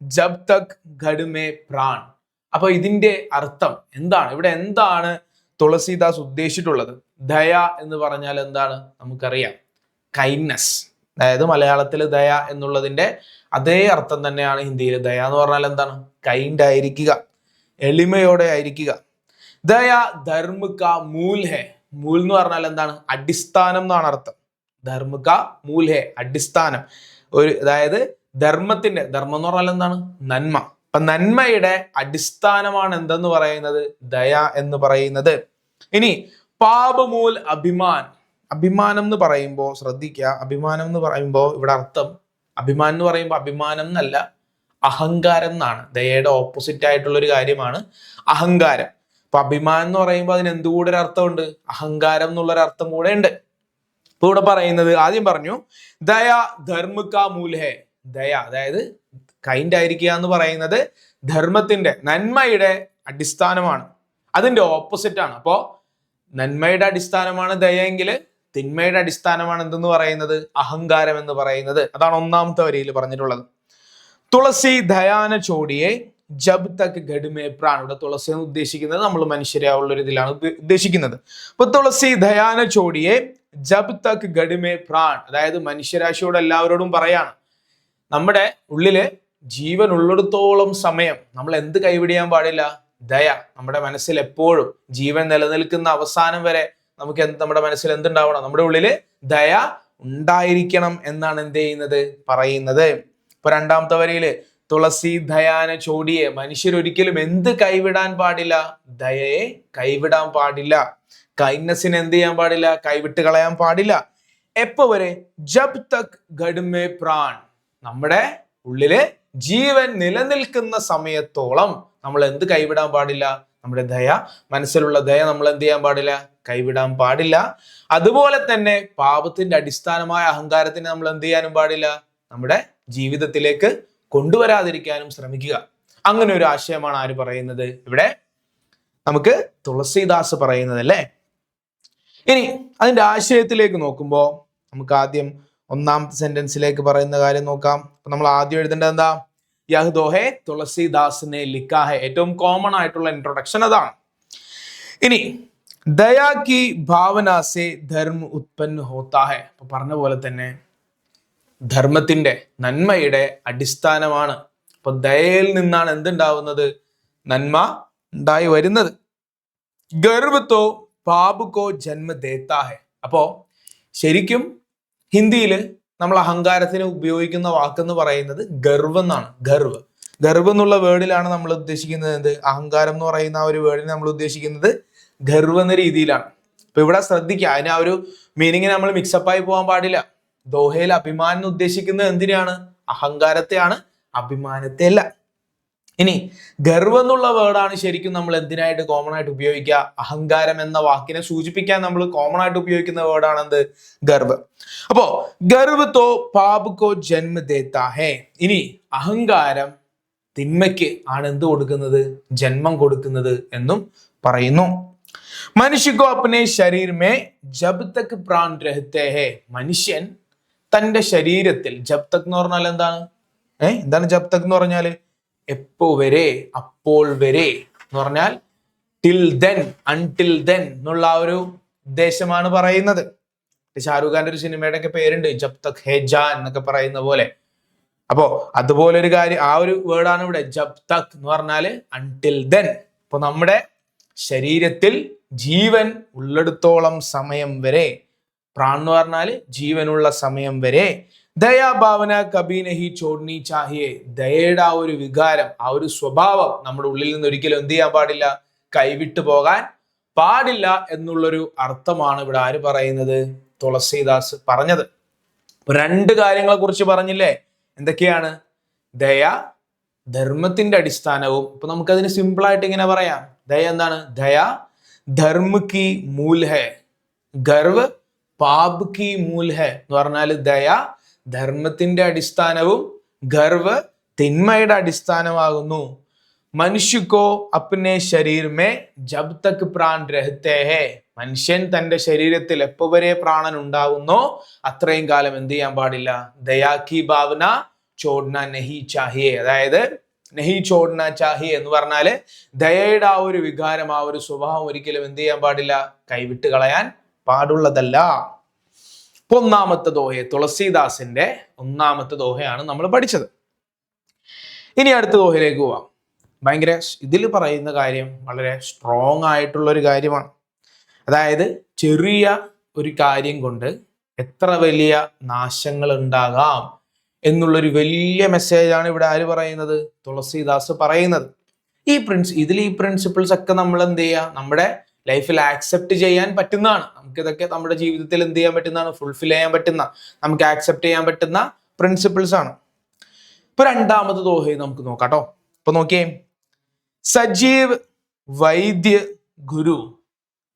ജബ് തക് ഘട് മേ പ്രാൺ. അപ്പൊ ഇതിന്റെ അർത്ഥം എന്താണ്? ഇവിടെ എന്താണ് തുളസീദാസ് ഉദ്ദേശിച്ചിട്ടുള്ളത്? ദയ എന്ന് പറഞ്ഞാൽ എന്താണ്? നമുക്കറിയാം, കൈൻഡ്നെസ്. അതായത് മലയാളത്തിൽ ദയ എന്നുള്ളതിന്റെ അതേ അർത്ഥം തന്നെയാണ് ഹിന്ദിയിൽ. ദയ എന്ന് പറഞ്ഞാൽ എന്താണ്? കൈൻഡ് ആയിരിക്കുക, എളിമയോടെ ആയിരിക്കുക. ദയ ധർമ്മ കാ മൂൽ ഹെ. മൂൽ എന്ന് പറഞ്ഞാൽ എന്താണ്? അടിസ്ഥാനം എന്നാണ് അർത്ഥം. ധർമ്മ കാ മൂൽ ഹെ, അടിസ്ഥാനം. അതായത് ധർമ്മത്തിന്റെ, ധർമ്മം എന്ന് പറഞ്ഞാൽ എന്താണ്? നന്മ. അപ്പൊ നന്മയുടെ അടിസ്ഥാനമാണ് എന്തെന്ന് പറയുന്നത്? ദയ എന്ന് പറയുന്നത്. ഇനി പാപമൂൽ അഭിമാൻ. അഭിമാനം എന്ന് പറയുമ്പോൾ ശ്രദ്ധിക്കുക, അഭിമാനം എന്ന് പറയുമ്പോൾ ഇവിടെ അർത്ഥം, അഭിമാനം എന്ന് പറയുമ്പോൾ അഭിമാനം എന്നല്ല, അഹങ്കാരം എന്നാണ്. ദയയുടെ ഓപ്പോസിറ്റ് ആയിട്ടുള്ള ഒരു കാര്യമാണ് അഹങ്കാരം. അപ്പൊ അഭിമാനം എന്ന് പറയുമ്പോൾ അതിന് എന്തുകൂടെ ഒരു അർത്ഥമുണ്ട്? അഹങ്കാരം എന്നുള്ളൊരു അർത്ഥം കൂടെ ഉണ്ട്. ഇപ്പൊ ഇവിടെ പറയുന്നത്, ആദ്യം പറഞ്ഞു ദയ ധർമ്മ കാ മൂൽ ഹെ. ദയ അതായത് കൈൻഡ് ആയിരിക്കുക എന്ന് പറയുന്നത് ധർമ്മത്തിന്റെ, നന്മയുടെ അടിസ്ഥാനമാണ്. അതിന്റെ ഓപ്പോസിറ്റ് ആണ്. അപ്പോ നന്മയുടെ അടിസ്ഥാനമാണ് ദയെങ്കിൽ തിന്മയുടെ അടിസ്ഥാനമാണ് എന്തെന്ന് പറയുന്നത്? അഹങ്കാരം എന്ന് പറയുന്നത്. അതാണ് ഒന്നാമത്തെ വരിയിൽ പറഞ്ഞിട്ടുള്ളത്. തുളസി ദയാന ചോടിയെ ജബ് തക് ഘട് മേ പ്രാൺ. ഇവിടെ തുളസി എന്ന് ഉദ്ദേശിക്കുന്നത് നമ്മൾ മനുഷ്യരായുള്ള ഒരു ഇതിലാണ് ഉദ്ദേശിക്കുന്നത്. അപ്പൊ തുളസി ദയാന ചോടിയെ ജബ് തക് ഘട് മേ പ്രാൺ, അതായത് മനുഷ്യരാശിയോട് എല്ലാവരോടും പറയാണ്, നമ്മുടെ ഉള്ളില് ജീവൻ ഉള്ളിടത്തോളം സമയം നമ്മൾ എന്ത് കൈവിടിയാൻ പാടില്ല? ദയ. നമ്മുടെ മനസ്സിൽ എപ്പോഴും ജീവൻ നിലനിൽക്കുന്ന അവസാനം വരെ നമുക്ക് നമ്മുടെ മനസ്സിൽ എന്തുണ്ടാവണം? നമ്മുടെ ഉള്ളില് ദയ ഉണ്ടായിരിക്കണം എന്നാണ് എന്ത് ചെയ്യുന്നത്? പറയുന്നത്. ഇപ്പൊ രണ്ടാമത്തെ വരിയില് തുളസി ദയാന ചോടിയെ, മനുഷ്യരൊരിക്കലും എന്ത് കൈവിടാൻ പാടില്ല? ദയയെ കൈവിടാൻ പാടില്ല. കൈൻഡ്നെസ്സിനെ എന്ത് ചെയ്യാൻ പാടില്ല? കൈവിട്ട് കളയാൻ പാടില്ല. എപ്പോ വരെ? ജബ് തക് ഘട് മേ പ്രാൺ, നമ്മുടെ ഉള്ളില് ജീവൻ നിലനിൽക്കുന്ന സമയത്തോളം നമ്മൾ എന്ത് കൈവിടാൻ പാടില്ല? നമ്മുടെ ദയ, മനസ്സിലുള്ള ദയ നമ്മൾ എന്ത് ചെയ്യാൻ പാടില്ല? കൈവിടാൻ പാടില്ല. അതുപോലെ തന്നെ പാപത്തിന്റെ അടിസ്ഥാനമായ അഹങ്കാരത്തിനെ നമ്മൾ എന്ത് ചെയ്യാനും പാടില്ല? നമ്മുടെ ജീവിതത്തിലേക്ക് കൊണ്ടുവരാതിരിക്കാനും ശ്രമിക്കുക. അങ്ങനെ ഒരു ആശയമാണ് ആര് പറയുന്നത്? ഇവിടെ നമുക്ക് തുളസീദാസ് പറയുന്നത് അല്ലേ. ഇനി അതിന്റെ ആശയത്തിലേക്ക് നോക്കുമ്പോൾ നമുക്ക് ആദ്യം ഒന്നാമത്തെ സെന്റൻസിലേക്ക് പറയുന്ന കാര്യം നോക്കാം. നമ്മൾ ആദ്യം എഴുതേണ്ടത് എന്താ? യഹ് ദോഹെ തുളസീദാസിനെ ലിഖാ ഹെ. ഏറ്റവും കോമൺ ആയിട്ടുള്ള ഇൻട്രൊഡക്ഷൻ അതാണ്. ഇനി ദയാ കി ഭാവന സെ ധർമ്മ ഉത്പന്ന ഹോത്താ ഹെ. അപ്പൊ പറഞ്ഞ പോലെ തന്നെ ധർമ്മത്തിന്റെ, നന്മയുടെ അടിസ്ഥാനമാണ്. അപ്പൊ ദയയിൽ നിന്നാണ് എന്തുണ്ടാവുന്നത്? നന്മ ഉണ്ടായി വരുന്നത്. ഗർവ് തോ പാപ് കോ ജന്മ ദേത്താ ഹെ. അപ്പോ ശരിക്കും ഹിന്ദിയിൽ നമ്മൾ അഹങ്കാരത്തിന് ഉപയോഗിക്കുന്ന വാക്കെന്ന് പറയുന്നത് ഗർവ് എന്നാണ്. ഗർവ്. ഗർവ് എന്നുള്ള വേർഡിലാണ് നമ്മൾ ഉദ്ദേശിക്കുന്നത് എന്ത്? അഹങ്കാരം എന്ന് പറയുന്ന ആ ഒരു വേർഡിനെ നമ്മൾ ഉദ്ദേശിക്കുന്നത് ഗർവ് എന്ന രീതിയിലാണ്. അപ്പൊ ഇവിടെ ശ്രദ്ധിക്കുക, അതിന് ആ ഒരു മീനിങ്ങിന് നമ്മൾ മിക്സപ്പായി പോകാൻ പാടില്ല. ദോഹയിൽ അഭിമാനം എന്ന് ഉദ്ദേശിക്കുന്നത് എന്തിനാണ്? അഹങ്കാരത്തെയാണ്, അഭിമാനത്തെ അല്ല. ഇനി ഗർവ് എന്നുള്ള വേർഡാണ് ശരിക്കും നമ്മൾ എന്തിനായിട്ട് കോമൺ ആയിട്ട് ഉപയോഗിക്കുക? അഹങ്കാരം എന്ന വാക്കിനെ സൂചിപ്പിക്കാൻ നമ്മൾ കോമൺ ആയിട്ട് ഉപയോഗിക്കുന്ന വേർഡാണ് എന്ത്? ഗർവ്. അപ്പോ ഗർവ് തോ പാപ് കോ ജന്മ ദേത്താ ഹേ. ഇനി അഹങ്കാരം തിന്മയ്ക്ക് ആണ് എന്ത് കൊടുക്കുന്നത്? ജന്മം കൊടുക്കുന്നത് എന്നും പറയുന്നു. മനുഷ്യക്കോ അപ്നെ ശരീർ മേ ജബ് തക് പ്രാൺ രഹത്തെ ഹേ. മനുഷ്യൻ തന്റെ ശരീരത്തിൽ, ജബ് തക് എന്ന് പറഞ്ഞാൽ എന്താണ്? എന്താണ് ജബ് തക് എന്ന് പറഞ്ഞാല്? എപ്പോ വരെ, അപ്പോൾ വരെ എന്ന് പറഞ്ഞാൽ ടിൽ ദെൻ, അൺടിൽ ദെൻ എന്നുള്ള ആ ഒരു ഉദ്ദേശമാണ് പറയുന്നത്. ഷാരൂഖ് ഖാന്റെ ഒരു സിനിമയുടെ ഒക്കെ പേരുണ്ട്, ജബ് തക് ഹേ ജാൻ എന്നൊക്കെ പറയുന്ന പോലെ. അപ്പോ അതുപോലെ ഒരു കാര്യം, ആ ഒരു വേർഡാണ് ഇവിടെ ജബ് തക് എന്ന് പറഞ്ഞാല് അൺടിൽ ദെൻ. അപ്പൊ നമ്മുടെ ശരീരത്തിൽ ജീവൻ ഉള്ളിടത്തോളം സമയം വരെ, പ്രാൺ എന്ന് പറഞ്ഞാല് ജീവനുള്ള സമയം വരെ, ദയാഭാവന കബി നഹി ചോഡ്നി ചാഹിയെ. ദയയുടെ ആ ഒരു വികാരം, ആ ഒരു സ്വഭാവം നമ്മുടെ ഉള്ളിൽ നിന്ന് ഒരിക്കലും എന്ത് ചെയ്യാൻ പാടില്ല? കൈവിട്ടു പോകാൻ പാടില്ല എന്നുള്ളൊരു അർത്ഥമാണ് ഇവിടെ ആര് പറയുന്നത്? തുളസീദാസ് പറഞ്ഞത്. രണ്ട് കാര്യങ്ങളെ കുറിച്ച് പറഞ്ഞില്ലേ? എന്തൊക്കെയാണ്? ദയ ധർമ്മത്തിന്റെ അടിസ്ഥാനവും. ഇപ്പൊ നമുക്കതിന് സിമ്പിൾ ആയിട്ട് ഇങ്ങനെ പറയാം. ദയ എന്താണ്? ദയ ധർമ്മ കി മൂൽ ഹെ, ഗർവ് പാപ് കി മൂൽ ഹെ എന്ന് പറഞ്ഞാല് ദയ ധർമ്മത്തിന്റെ അടിസ്ഥാനവും ഗർവ് തിന്മയുടെ അടിസ്ഥാനമാകുന്നു. മനുഷ്യക്കോ അപ്നെ ശരീർ മേ ജബ് തക് പ്രാൺ രഹത്തെ ഹേ. മനുഷ്യൻ തന്റെ ശരീരത്തിൽ എപ്പോ വരെ പ്രാണൻ ഉണ്ടാകുന്നോ അത്രയും കാലം എന്ത് ചെയ്യാൻ പാടില്ല? ദയാ കി ഭാവന ചോഡ്ന നഹി ചാഹിയെ. അതായത് നഹി ചോഡ്ന ചാഹിയെ എന്ന് പറഞ്ഞാല് ദയയുടെ ആ ഒരു വികാരം, ആ ഒരു സ്വഭാവം ഒരിക്കലും എന്ത് ചെയ്യാൻ പാടില്ല? കൈവിട്ട് കളയാൻ പാടുള്ളതല്ല. ഒന്നാമത്തെ ദോഹ, തുളസീദാസിന്റെ ഒന്നാമത്തെ ദോഹയാണ് നമ്മൾ പഠിച്ചത്. ഇനി അടുത്ത ദോഹയിലേക്ക് പോവാം. ഭയങ്കര ഇതിൽ പറയുന്ന കാര്യം വളരെ സ്ട്രോങ് ആയിട്ടുള്ള ഒരു കാര്യമാണ്. അതായത് ചെറിയ ഒരു കാര്യം കൊണ്ട് എത്ര വലിയ നാശങ്ങൾ ഉണ്ടാകാം എന്നുള്ളൊരു വലിയ മെസ്സേജാണ് ഇവിടെ ആര് പറയുന്നത്? തുളസീദാസ് പറയുന്നത്. ഈ പ്രിൻസിപ്പിൾസ് ഒക്കെ നമ്മൾ എന്ത് ചെയ്യുക? നമ്മുടെ ലൈഫിൽ ആക്സെപ്റ്റ് ചെയ്യാൻ പറ്റുന്നതാണ്. നമുക്കിതൊക്കെ നമ്മുടെ ജീവിതത്തിൽ എന്ത് ചെയ്യാൻ പറ്റുന്നതാണ്? ഫുൾഫിൽ ചെയ്യാൻ പറ്റുന്ന, നമുക്ക് ആക്സെപ്റ്റ് ചെയ്യാൻ പറ്റുന്ന പ്രിൻസിപ്പിൾസ് ആണ്. ഇപ്പൊ രണ്ടാമത്തെ ദോഹയും നമുക്ക് നോക്കാം കേട്ടോ. ഇപ്പൊ നോക്കിയേ, സജീവ് വൈദ്യ ഗുരു.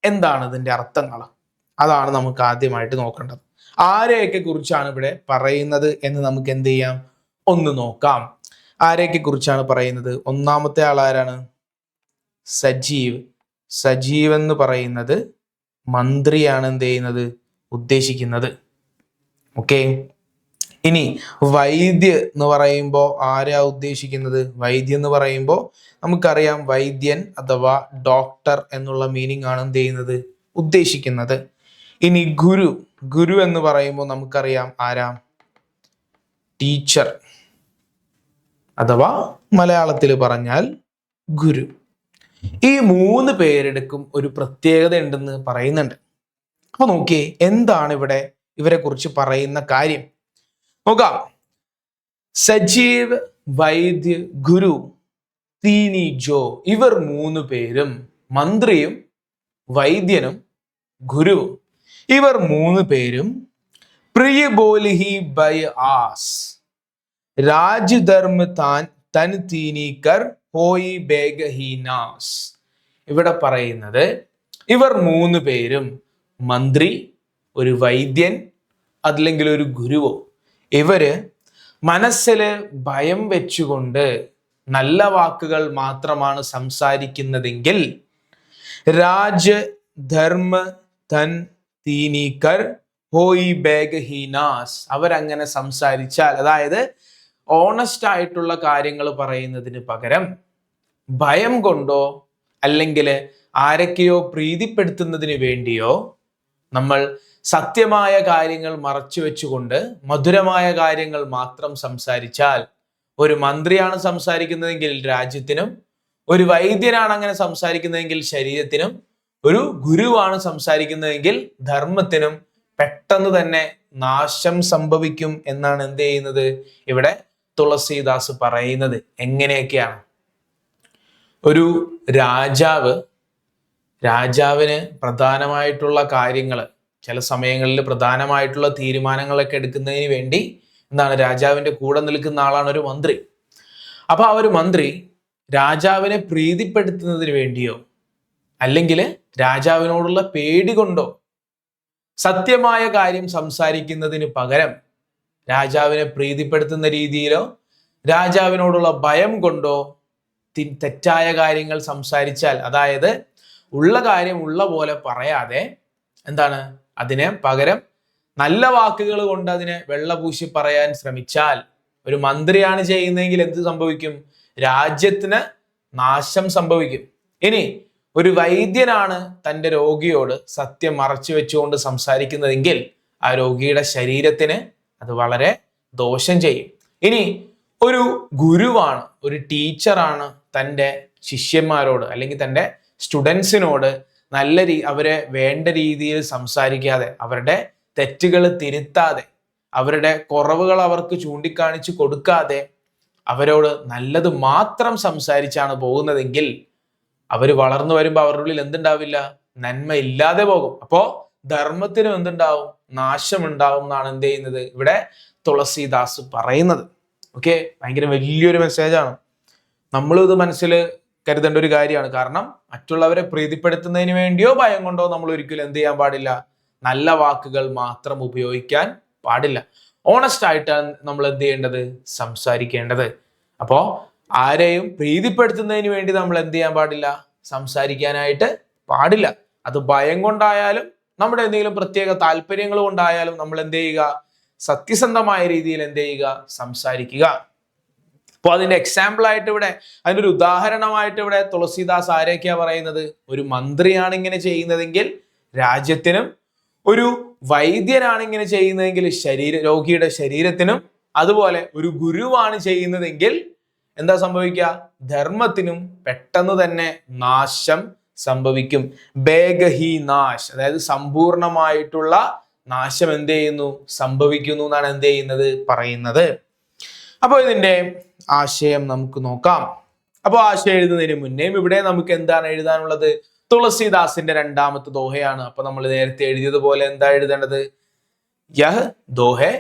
എന്താണ് ഇതിന്റെ അർത്ഥങ്ങൾ? അതാണ് നമുക്ക് ആദ്യമായിട്ട് നോക്കേണ്ടത്. ആരെയൊക്കെ കുറിച്ചാണ് ഇവിടെ പറയുന്നത് എന്ന് നമുക്ക് എന്ത് ചെയ്യാം? ഒന്ന് നോക്കാം. ആരെയൊക്കെ കുറിച്ചാണ് പറയുന്നത്? ഒന്നാമത്തെ ആളാരാണ്? സജീവ്. സജീവ് എന്ന് പറയുന്നത് മന്ത്രിയാണ് എന്ത് ചെയ്യുന്നത്? ഉദ്ദേശിക്കുന്നത്. ഓക്കെ. ഇനി വൈദ്യ എന്ന് പറയുമ്പോൾ ആരാ ഉദ്ദേശിക്കുന്നത്? വൈദ്യം എന്ന് പറയുമ്പോൾ നമുക്കറിയാം വൈദ്യൻ അഥവാ ഡോക്ടർ എന്നുള്ള മീനിങ് ആണ് എന്ത് ചെയ്യുന്നത്, ഉദ്ദേശിക്കുന്നത്. ഇനി ഗുരു, ഗുരു എന്ന് പറയുമ്പോൾ നമുക്കറിയാം ആരാ? ടീച്ചർ അഥവാ മലയാളത്തിൽ പറഞ്ഞാൽ ഗുരു. ഈ 3 പേരെടുക്കും ഒരു പ്രത്യേകത ഉണ്ടെന്ന് പറയുന്നുണ്ട്. അപ്പൊ നോക്കിയേ, എന്താണ് ഇവിടെ ഇവരെ കുറിച്ച് പറയുന്ന കാര്യം നോക്കാം. സജീവ്, വൈദ്യ, ഗുരു, തീനി ജോ, ഇവർ 3 പേരും, മന്ത്രിയും വൈദ്യനും ഗുരുവും, ഇവർ 3 പേരും പ്രിയ ബോലിഹി ബൈ ആസ് രാജ്ധർമ്മ താൻ തൻ തീനിക്കർ ഹോയി ബേഗഹീനാസ്. ഇവിടെ പറയുന്നത് ഇവർ 3 പേരും, മന്ത്രി, ഒരു വൈദ്യൻ അല്ലെങ്കിൽ ഒരു ഗുരുവോ, ഇവര് മനസ്സില് ഭയം വെച്ചുകൊണ്ട് നല്ല വാക്കുകൾ മാത്രമാണ് സംസാരിക്കുന്നതെങ്കിൽ രാജ്ധർമ്മ തൻ തീനിക്കർ ഹോയി ബേഗഹീനാസ്, അവരങ്ങനെ സംസാരിച്ചാൽ, അതായത് ഓണസ്റ്റ് ആയിട്ടുള്ള കാര്യങ്ങൾ പറയുന്നതിന് പകരം ഭയം കൊണ്ടോ അല്ലെങ്കിൽ ആരൊക്കെയോ പ്രീതിപ്പെടുത്തുന്നതിന് വേണ്ടിയോ നമ്മൾ സത്യമായ കാര്യങ്ങൾ മറച്ചു വെച്ചുകൊണ്ട് മധുരമായ കാര്യങ്ങൾ മാത്രം സംസാരിച്ചാൽ, ഒരു മന്ത്രിയാണ് സംസാരിക്കുന്നതെങ്കിൽ രാജ്യത്തിനും, ഒരു വൈദ്യനാണ് അങ്ങനെ സംസാരിക്കുന്നതെങ്കിൽ ശരീരത്തിനും, ഒരു ഗുരുവാണ് സംസാരിക്കുന്നതെങ്കിൽ ധർമ്മത്തിനും പെട്ടെന്ന് തന്നെ നാശം സംഭവിക്കും എന്നാണ് എന്ത് ചെയ്യുന്നത് ഇവിടെ തുളസീദാസ് പറയുന്നത്. എങ്ങനെയൊക്കെയാണ്? ഒരു രാജാവിന് പ്രധാനമായിട്ടുള്ള കാര്യങ്ങൾ, ചില സമയങ്ങളിൽ പ്രധാനമായിട്ടുള്ള തീരുമാനങ്ങളൊക്കെ എടുക്കുന്നതിന് വേണ്ടി എന്താണ്, രാജാവിന്റെ കൂടെ നിൽക്കുന്ന ആളാണ് ഒരു മന്ത്രി. അപ്പൊ ആ ഒരു മന്ത്രി രാജാവിനെ പ്രീതിപ്പെടുത്തുന്നതിന് വേണ്ടിയോ അല്ലെങ്കിൽ രാജാവിനോടുള്ള പേടി കൊണ്ടോ സത്യമായ കാര്യം സംസാരിക്കുന്നതിന് പകരം രാജാവിനെ പ്രീതിപ്പെടുത്തുന്ന രീതിയിലോ രാജാവിനോടുള്ള ഭയം കൊണ്ടോ തെറ്റായ കാര്യങ്ങൾ സംസാരിച്ചാൽ, അതായത് ഉള്ള കാര്യം ഉള്ള പോലെ പറയാതെ എന്താണ്, അതിനെ പകരം നല്ല വാക്കുകൾ കൊണ്ട് അതിനെ വെള്ളപൂശി പറയാൻ ശ്രമിച്ചാൽ, ഒരു മന്ത്രിയാണ് ചെയ്യുന്നതെങ്കിൽ എന്ത് സംഭവിക്കും? രാജ്യത്തിന് നാശം സംഭവിക്കും. ഇനി ഒരു വൈദ്യനാണ് തൻ്റെ രോഗിയോട് സത്യം മറച്ചു വെച്ചുകൊണ്ട് സംസാരിക്കുന്നതെങ്കിൽ ആ രോഗിയുടെ ശരീരത്തിന് അത് വളരെ ദോഷം ചെയ്യും. ഇനി ഒരു ഗുരുവാണ്, ഒരു ടീച്ചറാണ് തൻ്റെ ശിഷ്യന്മാരോട് അല്ലെങ്കിൽ തൻ്റെ സ്റ്റുഡൻസിനോട് അവരെ വേണ്ട രീതിയിൽ സംസാരിക്കാതെ, അവരുടെ തെറ്റുകൾ തിരുത്താതെ, അവരുടെ കുറവുകൾ അവർക്ക് ചൂണ്ടിക്കാണിച്ചു കൊടുക്കാതെ അവരോട് നല്ലത് മാത്രം സംസാരിച്ചാണ് പോകുന്നതെങ്കിൽ അവർ വളർന്നു വരുമ്പോൾ അവരുടെ ഉള്ളിൽ എന്തുണ്ടാവില്ല? നന്മ ഇല്ലാതെ പോകും. അപ്പോ ധർമ്മത്തിനും എന്തുണ്ടാവും? നാശമുണ്ടാവും എന്നാണ് എന്ത് ചെയ്യുന്നത് ഇവിടെ തുളസീദാസ് പറയുന്നത്. ഓക്കെ, ഭയങ്കര വലിയൊരു മെസ്സേജാണ്. നമ്മളും ഇത് മനസ്സിൽ കരുതേണ്ട ഒരു കാര്യമാണ്. കാരണം മറ്റുള്ളവരെ പ്രീതിപ്പെടുത്തുന്നതിന് വേണ്ടിയോ ഭയം കൊണ്ടോ നമ്മൾ ഒരിക്കലും എന്ത് ചെയ്യാൻ പാടില്ല? നല്ല വാക്കുകൾ മാത്രം ഉപയോഗിക്കാൻ പാടില്ല. ഓണസ്റ്റ് ആയിട്ടാണ് നമ്മൾ എന്ത് ചെയ്യേണ്ടത്? സംസാരിക്കേണ്ടത്. അപ്പോ ആരെയും പ്രീതിപ്പെടുത്തുന്നതിന് വേണ്ടി നമ്മൾ എന്ത് ചെയ്യാൻ പാടില്ല? സംസാരിക്കാനായിട്ട് പാടില്ല. അത് ഭയം കൊണ്ടായാലും നമ്മുടെ എന്തെങ്കിലും പ്രത്യേക താല്പര്യങ്ങൾ കൊണ്ടായാലും നമ്മൾ എന്ത് ചെയ്യുക? സത്യസന്ധമായ രീതിയിൽ എന്ത് ചെയ്യുക? സംസാരിക്കുക. അപ്പോൾ അതിന്റെ എക്സാമ്പിൾ ആയിട്ട് ഇവിടെ, അതിന്റെ ഒരു ഉദാഹരണമായിട്ട് ഇവിടെ തുളസീദാസ് ആരെയൊക്കെയാ പറയുന്നത്? ഒരു മന്ത്രിയാണ് ഇങ്ങനെ ചെയ്യുന്നതെങ്കിൽ രാജ്യത്തിനും, ഒരു വൈദ്യനാണ് ഇങ്ങനെ ചെയ്യുന്നതെങ്കിൽ രോഗിയുടെ ശരീരത്തിനും, അതുപോലെ ഒരു ഗുരുവാണ് ചെയ്യുന്നതെങ്കിൽ എന്താ സംഭവിക്കുക? ധർമ്മത്തിനും പെട്ടെന്ന് തന്നെ നാശം സംഭവിക്കും. ബേഗഹി നാശ്, അതായത് സമ്പൂർണമായിട്ടുള്ള നാശം എന്ത് ചെയ്യുന്നു? സംഭവിക്കുന്നു എന്നാണ് എന്ത് ചെയ്യുന്നത്? പറയുന്നത്. അപ്പോൾ ഇതിന്റെ ആശയം നമുക്ക് നോക്കാം. അപ്പോൾ ആശയം എഴുതുന്നതിന് മുന്നേ ഇവിടെ നമുക്ക് എന്താണ് എഴുതാനുള്ളത്? തുളസീദാസിന്റെ 2ാമത്തെ ദോഹയാണ്. അപ്പൊ നമ്മൾ നേരത്തെ എഴുതിയതുപോലെ എന്താ എഴുതേണ്ടത്? യഹ് ദോഹെ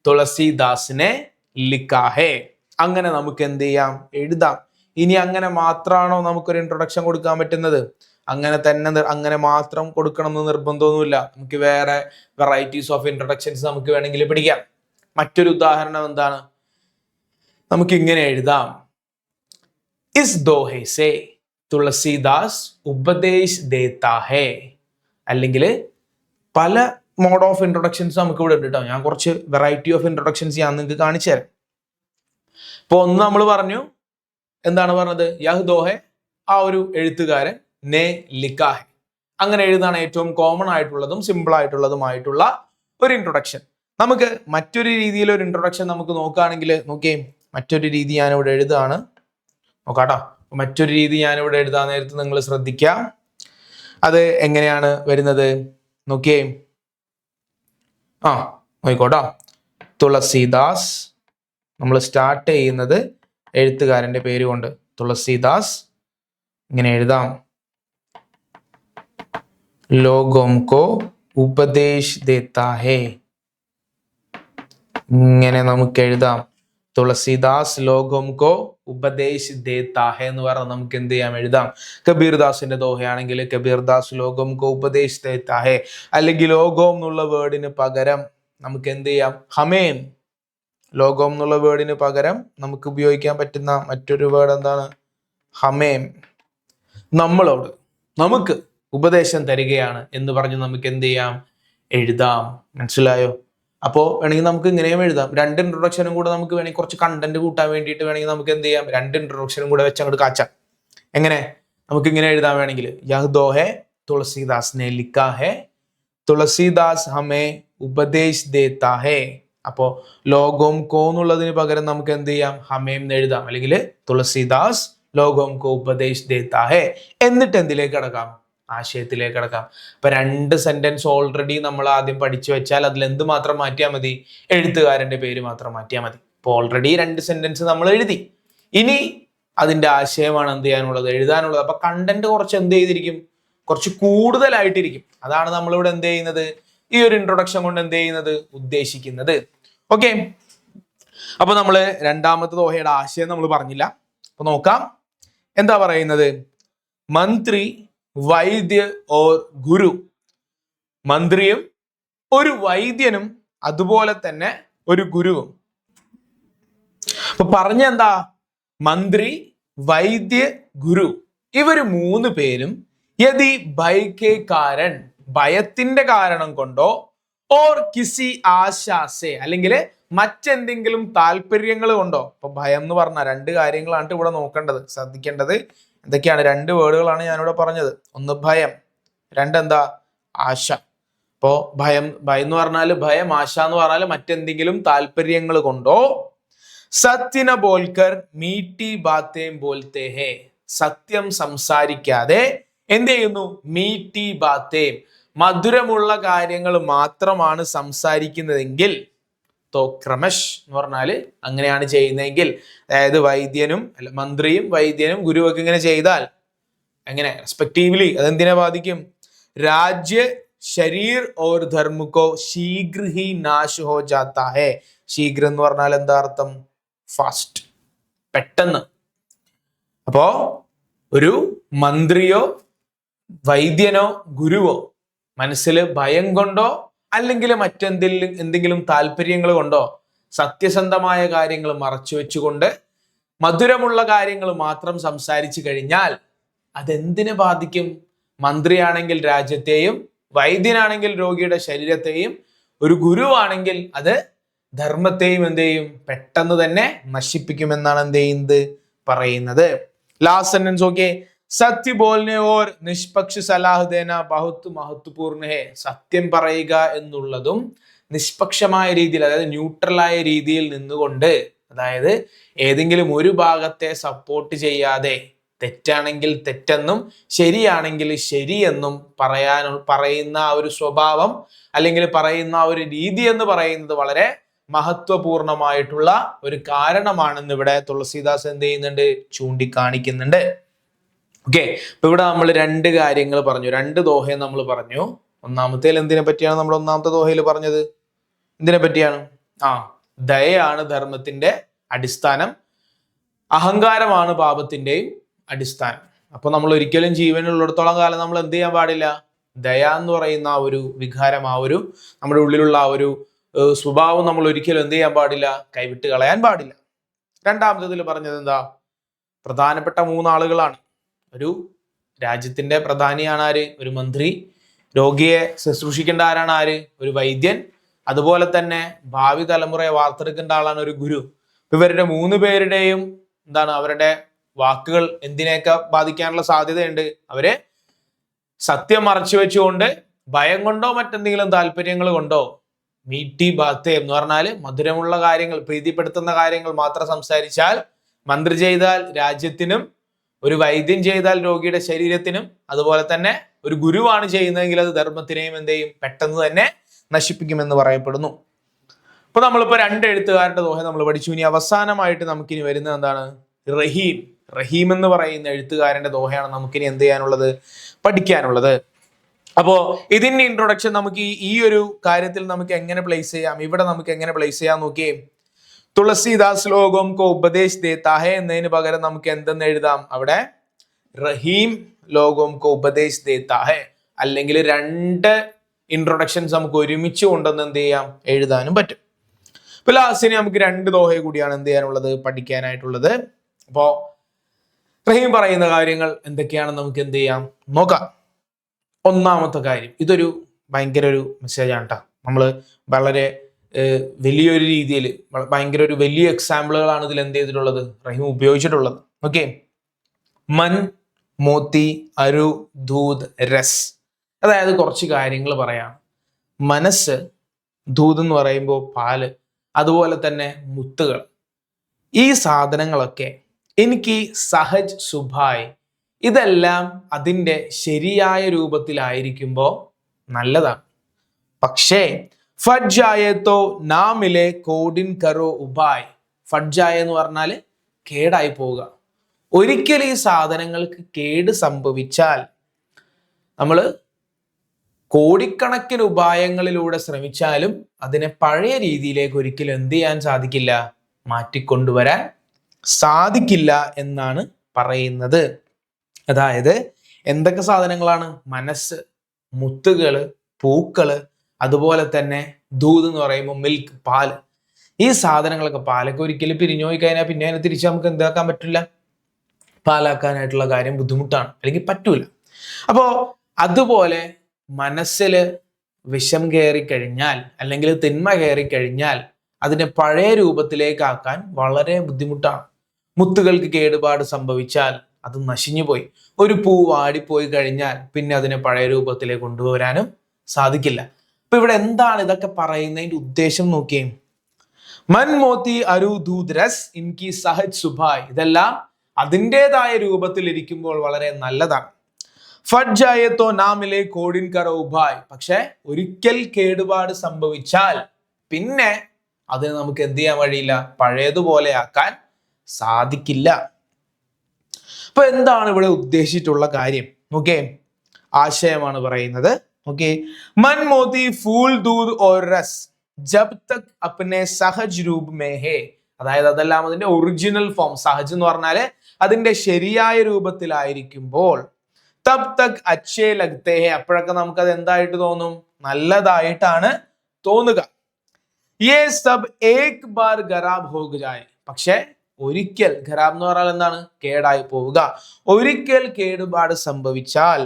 തുളസീദാസിനെ ലിഖാ ഹെ. അങ്ങനെ നമുക്ക് എന്ത് ചെയ്യാം? എഴുതാം. ഇനി അങ്ങനെ മാത്രമാണോ നമുക്കൊരു ഇൻട്രൊഡക്ഷൻ കൊടുക്കാൻ പറ്റുന്നത്? അങ്ങനെ മാത്രം കൊടുക്കണം എന്ന് നിർബന്ധമൊന്നുമില്ല. നമുക്ക് വേറെ വെറൈറ്റീസ് ഓഫ് ഇൻട്രൊഡക്ഷൻസ് നമുക്ക് വേണമെങ്കിൽ പിടിക്കാം. മറ്റൊരു ഉദാഹരണം എന്താണ്? നമുക്ക് ഇങ്ങനെ എഴുതാം. ഇസ് ദോഹെ സെ തുളസീദാസ് ഉപദേശ് ദേത്താ ഹെ. അല്ലെങ്കിൽ പല മോഡ് ഓഫ് ഇൻട്രൊഡക്ഷൻസ് നമുക്ക് ഇവിടെ ഉണ്ട് കേട്ടോ. ഞാൻ കുറച്ച് വെറൈറ്റി ഓഫ് ഇൻട്രൊഡക്ഷൻസ് ഞാൻ നിങ്ങൾക്ക് കാണിച്ചു തരാം. ഇപ്പൊ ഒന്ന് നമ്മൾ പറഞ്ഞു, എന്താണ് പറഞ്ഞത്? യഹ് ദോഹെ, ആ ഒരു എഴുത്തുകാരൻ, നെ ലിഖാഹെ, അങ്ങനെ എഴുതാണ് ഏറ്റവും കോമൺ ആയിട്ടുള്ളതും സിമ്പിൾ ആയിട്ടുള്ളതുമായിട്ടുള്ള ഒരു ഇൻട്രൊഡക്ഷൻ. നമുക്ക് മറ്റൊരു രീതിയിൽ ഒരു ഇൻട്രൊഡക്ഷൻ നമുക്ക് നോക്കുകയാണെങ്കിൽ, നോക്കിയേ, മറ്റൊരു രീതി ഞാനിവിടെ എഴുതാണ്, നോക്കാട്ടോ. മറ്റൊരു രീതി ഞാനിവിടെ എഴുതാൻ നേരത്ത് നിങ്ങൾ ശ്രദ്ധിക്കുക. അത് എങ്ങനെയാണ് വരുന്നത് നോക്കിയേ. നോക്കോട്ടോ. തുളസീദാസ്, നമ്മൾ സ്റ്റാർട്ട് ചെയ്യുന്നത് എഴുത്തുകാരന്റെ പേര് കൊണ്ട്. തുളസീദാസ് ഇങ്ങനെ എഴുതാം. ലോഗോം കോ ഉപദേശ് ദേത്താ ഹേ, ഇങ്ങനെ നമുക്ക് എഴുതാം. തുളസീദാസ് ലോഗോം കോ ഉപദേശ് ദേത്താ ഹേ എന്ന് പറഞ്ഞാൽ നമുക്ക് എന്ത് ചെയ്യാം, എഴുതാം. കബീർദാസിന്റെ ദോഹയാണെങ്കിൽ കബീർദാസ് ലോഗോം കോ ഉപദേശ് ദേത്താ ഹേ, അല്ലെങ്കിൽ ലോഗോം എന്നുള്ള വേർഡിന് പകരം നമുക്ക് എന്ത് ചെയ്യാം, ഹമേം. ലോഗോം എന്നുള്ള വേർഡിന് പകരം നമുക്ക് ഉപയോഗിക്കാൻ പറ്റുന്ന മറ്റൊരു വേർഡ് എന്താണ്? ഹമേം. നമ്മളോട്, നമുക്ക് ഉപദേശം തരികയാണ് എന്ന് പറഞ്ഞ് നമുക്ക് എന്ത് ചെയ്യാം, എഴുതാം. മനസ്സിലായോ? അപ്പോൾ വേണമെങ്കിൽ നമുക്ക് ഇങ്ങനെയും എഴുതാം. രണ്ട് ഇൻട്രൊഡക്ഷനും കൂടെ നമുക്ക് വേണമെങ്കിൽ കുറച്ച് കണ്ടന്റ് കൂട്ടാൻ വേണ്ടിയിട്ട് വേണമെങ്കിൽ നമുക്ക് എന്ത് ചെയ്യാം, രണ്ട് ഇൻട്രൊഡക്ഷനും കൂടെ വെച്ച് അങ്ങോട്ട് കാച്ചാം. എങ്ങനെ? നമുക്ക് ഇങ്ങനെ എഴുതാൻ വേണമെങ്കിൽ, യഹ് ദോഹെ തുളസീദാസ് നെ ലിഖാ ഹെ, തുളസീദാസ് ഹമേ ഉപദേശ് ദേത്താ ഹെ. അപ്പോ ലോഗോം കോ എന്നുള്ളതിന് പകരം നമുക്ക് എന്ത് ചെയ്യാം, ഹമേം എന്ന് എഴുതാം. അല്ലെങ്കിൽ തുളസീദാസ് ലോഗോം കോ ഉപദേശ് ദേത്താ ഹെ. എന്നിട്ട് എന്തിലേക്ക് കടക്കാം, ആശയത്തിലേക്ക് കടക്കാം. അപ്പൊ രണ്ട് സെന്റൻസ് ഓൾറെഡി നമ്മൾ ആദ്യം പഠിച്ചു വെച്ചാൽ അതിൽ എന്ത് മാത്രം മാറ്റിയാൽ മതി, എഴുത്തുകാരന്റെ പേര് മാത്രം മാറ്റിയാൽ മതി. ഇപ്പൊ ഓൾറെഡി രണ്ട് സെന്റൻസ് നമ്മൾ എഴുതി. ഇനി അതിന്റെ ആശയമാണ് എന്ത് ചെയ്യാനുള്ളത്, എഴുതാനുള്ളത്. അപ്പൊ കണ്ടന്റ് കുറച്ച് എന്ത് ചെയ്തിരിക്കും, കുറച്ച് കൂടുതലായിട്ടിരിക്കും. അതാണ് നമ്മളിവിടെ എന്ത് ചെയ്യുന്നത്, ഈ ഒരു ഇൻട്രൊഡക്ഷൻ കൊണ്ട് എന്ത് ചെയ്യുന്നത്, ഉദ്ദേശിക്കുന്നത്. ഓക്കെ, അപ്പൊ നമ്മള് രണ്ടാമത്തെ ദോഹയുടെ ആശയം നമ്മൾ പറഞ്ഞില്ല. അപ്പൊ നോക്കാം എന്താ പറയുന്നത്. മന്ത്രി, വൈദ്യ ഓർ ഗുരു. മന്ത്രിയും ഒരു വൈദ്യനും അതുപോലെ തന്നെ ഒരു ഗുരുവും. അപ്പൊ പറഞ്ഞ എന്താ, മന്ത്രി, വൈദ്യ, ഗുരു, ഇവര് മൂന്ന് പേരും യദി ഭയ കെ കാരൻ, ഭയത്തിന്റെ കാരണം കൊണ്ടോ, ഓർ കിസി ആശാസെ, അല്ലെങ്കിൽ മറ്റെന്തെങ്കിലും താല്പര്യങ്ങൾ കൊണ്ടോ. അപ്പൊ ഭയം എന്ന് പറഞ്ഞ രണ്ട് കാര്യങ്ങളാണ് ഇവിടെ നോക്കേണ്ടത്, ശ്രദ്ധിക്കേണ്ടത്. എന്തൊക്കെയാണ്? രണ്ട് വേർഡുകളാണ് ഞാനിവിടെ പറഞ്ഞത്. ഒന്ന് ഭയം, രണ്ടെന്താ, ആശ. അപ്പോ ഭയം എന്ന് പറഞ്ഞാൽ ഭയം, ആശ എന്ന് പറഞ്ഞാൽ മറ്റെന്തെങ്കിലും താല്പര്യങ്ങൾ കൊണ്ടോ. സത്യന ബോൽക്കർ മീട്ടി ബാത്തേം ബോൽത്തേ ഹേ, സത്യം സംസാരിക്കാതെ എന്ത് ചെയ്യുന്നു, മീട്ടി ബാത്തേം, മധുരമുള്ള കാര്യങ്ങൾ മാത്രമാണ് സംസാരിക്കുന്നതെങ്കിൽ, തോ ക്രമശ് എന്ന് പറഞ്ഞാൽ അങ്ങനെയാണ് ചെയ്യുന്നതെങ്കിൽ, അതായത് വൈദ്യനും മന്ത്രിയും വൈദ്യനും ഗുരുവൊക്കെ ഇങ്ങനെ ചെയ്താൽ എങ്ങനെ റെസ്പെക്റ്റീവ്ലി അതെന്തിനെ ബാധിക്കും, രാജ്യ, ശരീർ ഓർ ധർമ്മക്കോ ശീഘ്ര ഹി നാശ് ഹോ ജാത്താ ഹേ. ശീഘ്ര എന്ന് പറഞ്ഞാൽ എന്താ അർത്ഥം, ഫാസ്റ്റ്, പെട്ടെന്ന്. അപ്പോ ഒരു മന്ത്രിയോ വൈദ്യനോ ഗുരുവോ മനസ്സിൽ ഭയം കൊണ്ടോ അല്ലെങ്കിൽ എന്തെങ്കിലും താല്പര്യങ്ങൾ കൊണ്ടോ സത്യസന്ധമായ കാര്യങ്ങൾ മറച്ചു വെച്ചുകൊണ്ട് മധുരമുള്ള കാര്യങ്ങൾ മാത്രം സംസാരിച്ചു കഴിഞ്ഞാൽ അതെന്തിനെ ബാധിക്കും? മന്ത്രിയാണെങ്കിൽ രാജ്യത്തെയും, വൈദ്യനാണെങ്കിൽ രോഗിയുടെ ശരീരത്തെയും, ഒരു ഗുരുവാണെങ്കിൽ അത് ധർമ്മത്തെയും എന്ത് ചെയ്യും, പെട്ടെന്ന് തന്നെ നശിപ്പിക്കുമെന്നാണ് എന്ത് ചെയ്യുന്നത്, പറയുന്നത്. Last sentence okay. സത്യ ബോൽനെ ഓർ നിഷ്പക്ഷ സലാഹ് ദേന ബഹുത്ത് മഹത്വപൂർണ്ണ ഹേ. സത്യം പറയുക എന്നുള്ളതും നിഷ്പക്ഷമായ രീതിയിൽ, അതായത് ന്യൂട്രലായ രീതിയിൽ നിന്നുകൊണ്ട്, അതായത് ഏതെങ്കിലും ഒരു ഭാഗത്തെ സപ്പോർട്ട് ചെയ്യാതെ, തെറ്റാണെങ്കിൽ തെറ്റെന്നും ശരിയാണെങ്കിൽ ശരിയെന്നും പറയുന്ന ആ ഒരു സ്വഭാവം അല്ലെങ്കിൽ പറയുന്ന ആ ഒരു രീതി എന്ന് പറയുന്നത് വളരെ മഹത്വപൂർണമായിട്ടുള്ള ഒരു കാരണമാണെന്ന് ഇവിടെ തുളസീദാസ് എന്ത് ചെയ്യുന്നുണ്ട്, ചൂണ്ടിക്കാണിക്കുന്നുണ്ട്. ഓക്കെ, അപ്പൊ ഇവിടെ നമ്മൾ രണ്ട് കാര്യങ്ങൾ പറഞ്ഞു, രണ്ട് ദോഹയും നമ്മൾ പറഞ്ഞു. ഒന്നാമത്തേൽ എന്തിനെ പറ്റിയാണ് നമ്മൾ ഒന്നാമത്തെ ദോഹയിൽ പറഞ്ഞത്? എന്തിനെ പറ്റിയാണ്? ദയയാണ് ധർമ്മത്തിന്റെ അടിസ്ഥാനം, അഹങ്കാരമാണ് പാപത്തിന്റെയും അടിസ്ഥാനം. അപ്പൊ നമ്മൾ ഒരിക്കലും ജീവനുള്ളിടത്തോളം കാലം നമ്മൾ എന്ത് ചെയ്യാൻ പാടില്ല, ദയ എന്ന് പറയുന്ന ആ ഒരു വികാരം, ആ ഒരു നമ്മുടെ ഉള്ളിലുള്ള ആ ഒരു സ്വഭാവം നമ്മൾ ഒരിക്കലും എന്ത് ചെയ്യാൻ പാടില്ല, കൈവിട്ട് കളയാൻ പാടില്ല. രണ്ടാമത്തേതിൽ പറഞ്ഞത് എന്താ? പ്രധാനപ്പെട്ട മൂന്നാളുകളാണ്. ഒരു രാജ്യത്തിന്റെ പ്രധാനിയാണ് ആര്? ഒരു മന്ത്രി, രോഗിയെ ശുശ്രൂഷിക്കേണ്ട ആര്? ഒരു വൈദ്യൻ. അതുപോലെ തന്നെ ഭാവി തലമുറയെ വാർത്തെടുക്കേണ്ട ആളാണ് ഒരു ഗുരു. ഇവരുടെ 3 പേരുടെയും അവരുടെ വാക്കുകൾ എന്തിനെയൊക്കെ ബാധിക്കാനുള്ള സാധ്യതയുണ്ട്? അവരെ സത്യം മറച്ചു വെച്ചുകൊണ്ട് ഭയം കൊണ്ടോ മറ്റെന്തെങ്കിലും താല്പര്യങ്ങൾ കൊണ്ടോ മീട്ടി ബാത്തെ എന്ന് പറഞ്ഞാല് മധുരമുള്ള കാര്യങ്ങൾ, പ്രീതിപ്പെടുത്തുന്ന കാര്യങ്ങൾ മാത്രം സംസാരിച്ചാൽ, മന്ത്രി ചെയ്താൽ രാജ്യത്തിനും, ഒരു വൈദ്യം ചെയ്താൽ രോഗിയുടെ ശരീരത്തിനും, അതുപോലെ തന്നെ ഒരു ഗുരുവാണ് ചെയ്യുന്നതെങ്കിൽ അത് ധർമ്മത്തിനെയും എന്ത് ചെയ്യും? പെട്ടെന്ന് തന്നെ നശിപ്പിക്കുമെന്ന് പറയപ്പെടുന്നു. അപ്പൊ നമ്മളിപ്പോ 2 എഴുത്തുകാരുടെ ദോഹ നമ്മൾ പഠിച്ചു. ഇനി അവസാനമായിട്ട് നമുക്കിനി വരുന്നത് എന്താണ്? റഹീം എന്ന് പറയുന്ന എഴുത്തുകാരന്റെ ദോഹയാണ് നമുക്കിനി എന്ത് ചെയ്യാനുള്ളത്? പഠിക്കാനുള്ളത്. അപ്പോ ഇതിന്റെ ഇൻട്രൊഡക്ഷൻ നമുക്ക് ഈ ഒരു കാര്യത്തിൽ നമുക്ക് എങ്ങനെ പ്ലേസ് ചെയ്യാം? ഇവിടെ നമുക്ക് എങ്ങനെ പ്ലേസ് ചെയ്യാൻ നോക്കിയേ. തുളസീദാസ് ലോകം കോ ഉപദേശ് ദേത്താ ഹെ എന്നതിന് പകരം നമുക്ക് എന്തെന്ന് എഴുതാം? അവിടെ റഹീം ലോകം കോ ഉപദേശ് ദേത്താ ഹെ. അല്ലെങ്കിൽ 2 ഇൻട്രൊഡക്ഷൻസ് നമുക്ക് ഒരുമിച്ച് കൊണ്ടുവന്ന് എന്ത് ചെയ്യാം? എഴുതാനും പറ്റും. ഇപ്പൊ ലാസ്റ്റിന് നമുക്ക് 2 ദോഹ കൂടിയാണ് എന്ത് ചെയ്യാനുള്ളത്? പഠിക്കാനായിട്ടുള്ളത്. അപ്പോ റഹീം പറയുന്ന കാര്യങ്ങൾ എന്തൊക്കെയാണെന്ന് നമുക്ക് എന്ത് ചെയ്യാം? നോക്കാം. ഒന്നാമത്തെ കാര്യം, ഇതൊരു ഭയങ്കര ഒരു മെസ്സേജാണ് കേട്ടോ. നമ്മൾ വളരെ വലിയൊരു രീതിയിൽ ഭയങ്കര ഒരു വലിയ എക്സാമ്പിളുകളാണ് ഇതിൽ എന്ത് ചെയ്തിട്ടുള്ളത്? റഹീം ഉപയോഗിച്ചിട്ടുള്ളത്. ഓക്കെ, മൻ മോത്തി അരു ദൂത് രസ്. അതായത് കുറച്ച് കാര്യങ്ങൾ പറയാം. മനസ്സ്, ദൂത് എന്ന് പറയുമ്പോൾ പാല്, അതുപോലെ തന്നെ മുത്തുകൾ, ഈ സാധനങ്ങളൊക്കെ എനിക്ക് സഹജ് സുഭായ്, ഇതെല്ലാം അതിൻ്റെ ശരിയായ രൂപത്തിലായിരിക്കുമ്പോൾ നല്ലതാണ്. പക്ഷേ ഫഡ്ജായത്തോ നാമിലെ കോഡിൻ കറോ ഉപായ്. ഫഡ്ജായ എന്ന് പറഞ്ഞാൽ കേടായി പോവുക. ഒരിക്കൽ ഈ സാധനങ്ങൾക്ക് കേട് സംഭവിച്ചാൽ നമ്മൾ കോടിക്കണക്കിന് ഉപായങ്ങളിലൂടെ ശ്രമിച്ചാലും അതിനെ പഴയ രീതിയിലേക്ക് ഒരിക്കലും എന്ത് ചെയ്യാൻ സാധിക്കില്ല? മാറ്റിക്കൊണ്ടുവരാൻ സാധിക്കില്ല എന്നാണ് പറയുന്നത്. അതായത് എന്തൊക്കെ സാധനങ്ങളാണ്? മനസ്സ്, മുത്തുകള്, പൂക്കള്, അതുപോലെ തന്നെ ദൂത് എന്ന് പറയുമ്പോൾ മിൽക്ക്, പാല്. ഈ സാധനങ്ങളൊക്കെ, പാലൊക്കെ ഒരിക്കലും പിരിഞ്ഞു പോയി കഴിഞ്ഞാൽ പിന്നെ അതിനെ തിരിച്ച് നമുക്ക് എന്താക്കാൻ പറ്റില്ല? പാലാക്കാനായിട്ടുള്ള കാര്യം ബുദ്ധിമുട്ടാണ്, അല്ലെങ്കിൽ പറ്റൂല. അപ്പോ അതുപോലെ മനസ്സിൽ വിഷം കയറിക്കഴിഞ്ഞാൽ, അല്ലെങ്കിൽ തിന്മ കയറിക്കഴിഞ്ഞാൽ അതിനെ പഴയ രൂപത്തിലേക്കാക്കാൻ വളരെ ബുദ്ധിമുട്ടാണ്. മുത്തുകൾക്ക് കേടുപാട് സംഭവിച്ചാൽ അത് നശിഞ്ഞു പോയി. ഒരു പൂ വാടിപ്പോയി കഴിഞ്ഞാൽ പിന്നെ അതിനെ പഴയ രൂപത്തിലേക്ക് കൊണ്ടുവരാനും സാധിക്കില്ല. അപ്പൊ ഇവിടെ എന്താണ് ഇതൊക്കെ പറയുന്നതിന്റെ ഉദ്ദേശം നോക്കിയേ. മൻ മോത്തി അരു ദൂത് രസ് ഇൻകി സഹജ് സുഭായ്. ഇതെല്ലാം അതിൻ്റെതായ രൂപത്തിൽ ഇരിക്കുമ്പോൾ വളരെ നല്ലതാണ്. ഫഡ്ജായത്തോ നാമിലെ കോഡിൻ കറോ ഉഭായ്. പക്ഷെ ഒരിക്കൽ കേടുപാട് സംഭവിച്ചാൽ പിന്നെ അത് നമുക്ക് എന്ത് ചെയ്യാൻ വഴിയില്ല? പഴയതുപോലെ ആക്കാൻ സാധിക്കില്ല. അപ്പൊ എന്താണ് ഇവിടെ ഉദ്ദേശിച്ചിട്ടുള്ള കാര്യം? ഓക്കെ, ആശയമാണ് പറയുന്നത്. Okay, Mann Moti Phool Doot or രസ് Jab Tak അപ്നെ Sahaj Roop may ഹേ. അതായത് അതെല്ലാം അതിന്റെ ഒറിജിനൽ ഫോം, സഹജ് എന്ന് പറഞ്ഞാല് അതിന്റെ ശരിയായ രൂപത്തിലായിരിക്കുമ്പോൾ, തബ് തക് അച്ഛേ ലഗ്തേ ഹേ, അപ്പോഴൊക്കെ നമുക്ക് അത് എന്തായിട്ട് തോന്നും? നല്ലതായിട്ടാണ് തോന്നുക. യേ സബ് ഏക് ബാർ ഖരാബ് ഹോ ജായേ. പക്ഷെ ഒരിക്കൽ, ഖരാബ് എന്ന് പറഞ്ഞാൽ എന്താണ്? കേടായി പോവുക. ഒരിക്കൽ കേടുപാട് സംഭവിച്ചാൽ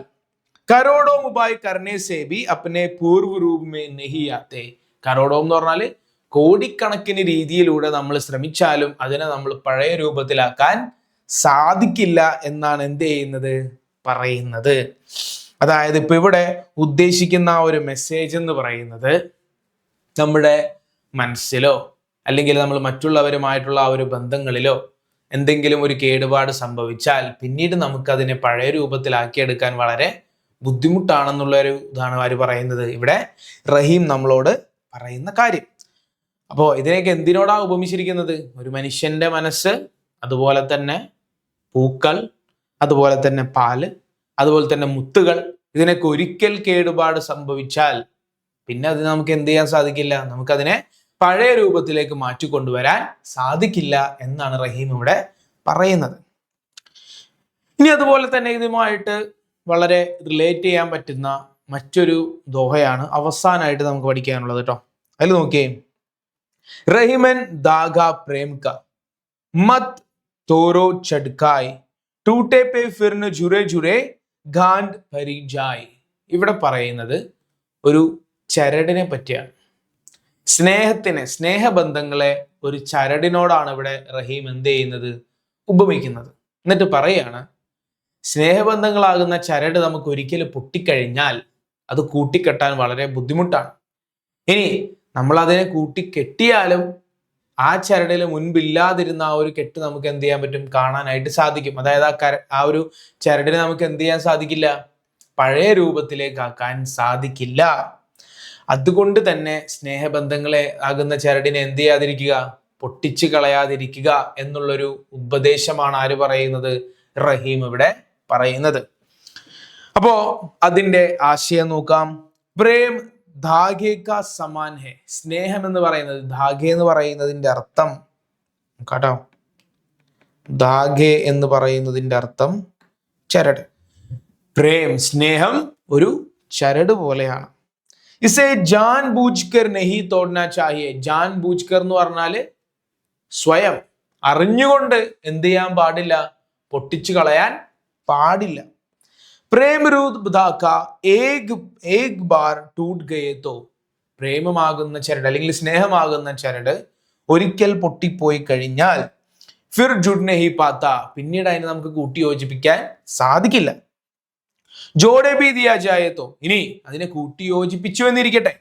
കരോടോ ഉപായ് കർണേ സേ ഭി അപ്നെ പൂർവ്വ രൂപ് മേ നഹീ ആതേ. കരോടോ എന്ന് പറഞ്ഞാൽ കോടിക്കണക്കിന് രീതിയിലൂടെ നമ്മൾ ശ്രമിച്ചാലും അതിനെ നമ്മൾ പഴയ രൂപത്തിലാക്കാൻ സാധിക്കില്ല എന്നാണ് എന്ത് ചെയ്യുന്നത്? പറയുന്നത്. അതായത് ഇപ്പൊ ഇവിടെ ഉദ്ദേശിക്കുന്ന ആ ഒരു മെസ്സേജ് എന്ന് പറയുന്നത്, നമ്മുടെ മനസ്സിലോ അല്ലെങ്കിൽ നമ്മൾ മറ്റുള്ളവരുമായിട്ടുള്ള ആ ഒരു ബന്ധങ്ങളിലോ എന്തെങ്കിലും ഒരു കേടുപാട് സംഭവിച്ചാൽ പിന്നീട് നമുക്കതിനെ പഴയ രൂപത്തിലാക്കിയെടുക്കാൻ വളരെ ബുദ്ധിമുട്ടാണെന്നുള്ള ഒരു ഇതാണ് ആര് പറയുന്നത്? ഇവിടെ റഹീം നമ്മളോട് പറയുന്ന കാര്യം. അപ്പോൾ ഇതിനൊക്കെ എന്തിനോടാ ഉപമിച്ചിരിക്കുന്നത്? ഒരു മനുഷ്യന്റെ മനസ്സ്, അതുപോലെ തന്നെ പൂക്കൾ, അതുപോലെ തന്നെ പാല്, അതുപോലെ തന്നെ മുത്തുകൾ, ഇതിനൊക്കെ ഒരിക്കൽ കേടുപാട് സംഭവിച്ചാൽ പിന്നെ അത് നമുക്ക് എന്ത് ചെയ്യാൻ സാധിക്കില്ല? നമുക്കതിനെ പഴയ രൂപത്തിലേക്ക് മാറ്റിക്കൊണ്ടുവരാൻ സാധിക്കില്ല എന്നാണ് റഹീം ഇവിടെ പറയുന്നത്. ഇനി അതുപോലെ തന്നെ ഇതുമായിട്ട് വളരെ റിലേറ്റ് ചെയ്യാൻ പറ്റുന്ന മറ്റൊരു ദോഹയാണ് അവസാനമായിട്ട് നമുക്ക് പഠിക്കാനുള്ളത് കേട്ടോ. അതിൽ നോക്കിയേ, റഹിമൻ ദാഗ പ്രേം ക മത് തോരോ ചഡ്കായ് ടൂട്ടെ പേ ഫിർന ജുരെ ജുരെ ഗാൻഡ് ഭരി ജായ്. ഇവിടെ പറയുന്നത് ഒരു ചരടിനെ പറ്റിയാണ്. സ്നേഹബന്ധങ്ങളെ ഒരു ചരടിനോടാണ് ഇവിടെ റഹീം എന്ത് ചെയ്യുന്നത്, ഉപമിക്കുന്നത്. എന്നിട്ട് പറയാണ്, സ്നേഹബന്ധങ്ങളാകുന്ന ചരട് നമുക്ക് ഒരിക്കലും പൊട്ടിക്കഴിഞ്ഞാൽ അത് കൂട്ടിക്കെട്ടാൻ വളരെ ബുദ്ധിമുട്ടാണ്. ഇനി നമ്മൾ അതിനെ കൂട്ടിക്കെട്ടിയാലും ആ ചരടിൽ മുൻപില്ലാതിരുന്ന ആ ഒരു കെട്ട് നമുക്ക് എന്ത് ചെയ്യാൻ പറ്റും, കാണാനായിട്ട് സാധിക്കും. അതായത് ആ ഒരു ചരടിനെ നമുക്ക് എന്ത് ചെയ്യാൻ സാധിക്കില്ല, പഴയ രൂപത്തിലേക്ക് ആക്കാൻ സാധിക്കില്ല. അതുകൊണ്ട് തന്നെ സ്നേഹബന്ധങ്ങളെ ആകുന്ന ചരടിനെ എന്ത് ചെയ്യാതിരിക്കുക, പൊട്ടിച്ചു കളയാതിരിക്കുക എന്നുള്ളൊരു ഉപദേശമാണ് ആര് പറയുന്നത്, റഹീം ഇവിടെ പറയുന്നത്. അപ്പോ അതിന്റെ ആശയം നോക്കാം. പ്രേം ധാഗെ കാ സമാൻ ഹെ. സ്നേഹം എന്ന് പറയുന്നത്, ധാഗെ എന്ന് പറയുന്നതിന്റെ അർത്ഥം കേട്ടോ, ധാഗെ എന്ന് പറയുന്നതിന്റെ അർത്ഥം ചരട്. പ്രേം സ്നേഹം ഒരു ചരട് പോലെയാണ്. ഇസേ ജാൻ ബൂജ്കർ നഹി തോടനാ ചാഹിയെ. ജാൻ ബൂജ്കർ എന്ന് പറഞ്ഞാല് സ്വയം അറിഞ്ഞുകൊണ്ട് എന്ത് ചെയ്യാൻ പാടില്ല, പൊട്ടിച്ചു കളയാൻ പാടില്ല. പ്രേം ഏക് ബാർ ടൂട്ട് ഗയേ തോ. പ്രേമമാകുന്ന ചരട് അല്ലെങ്കിൽ സ്നേഹമാകുന്ന ചരട് ഒരിക്കൽ പൊട്ടിപ്പോയി കഴിഞ്ഞാൽ ഫിർ ജുഡ് നഹി പാത്ത, പിന്നീട് അതിനെ നമുക്ക് കൂട്ടി യോജിപ്പിക്കാൻ സാധിക്കില്ല. ജോഡെ ഭി ദിയാ ജായേ തോ, ഇനി അതിനെ കൂട്ടി യോജിപ്പിച്ചു എന്നിരിക്കട്ടെ.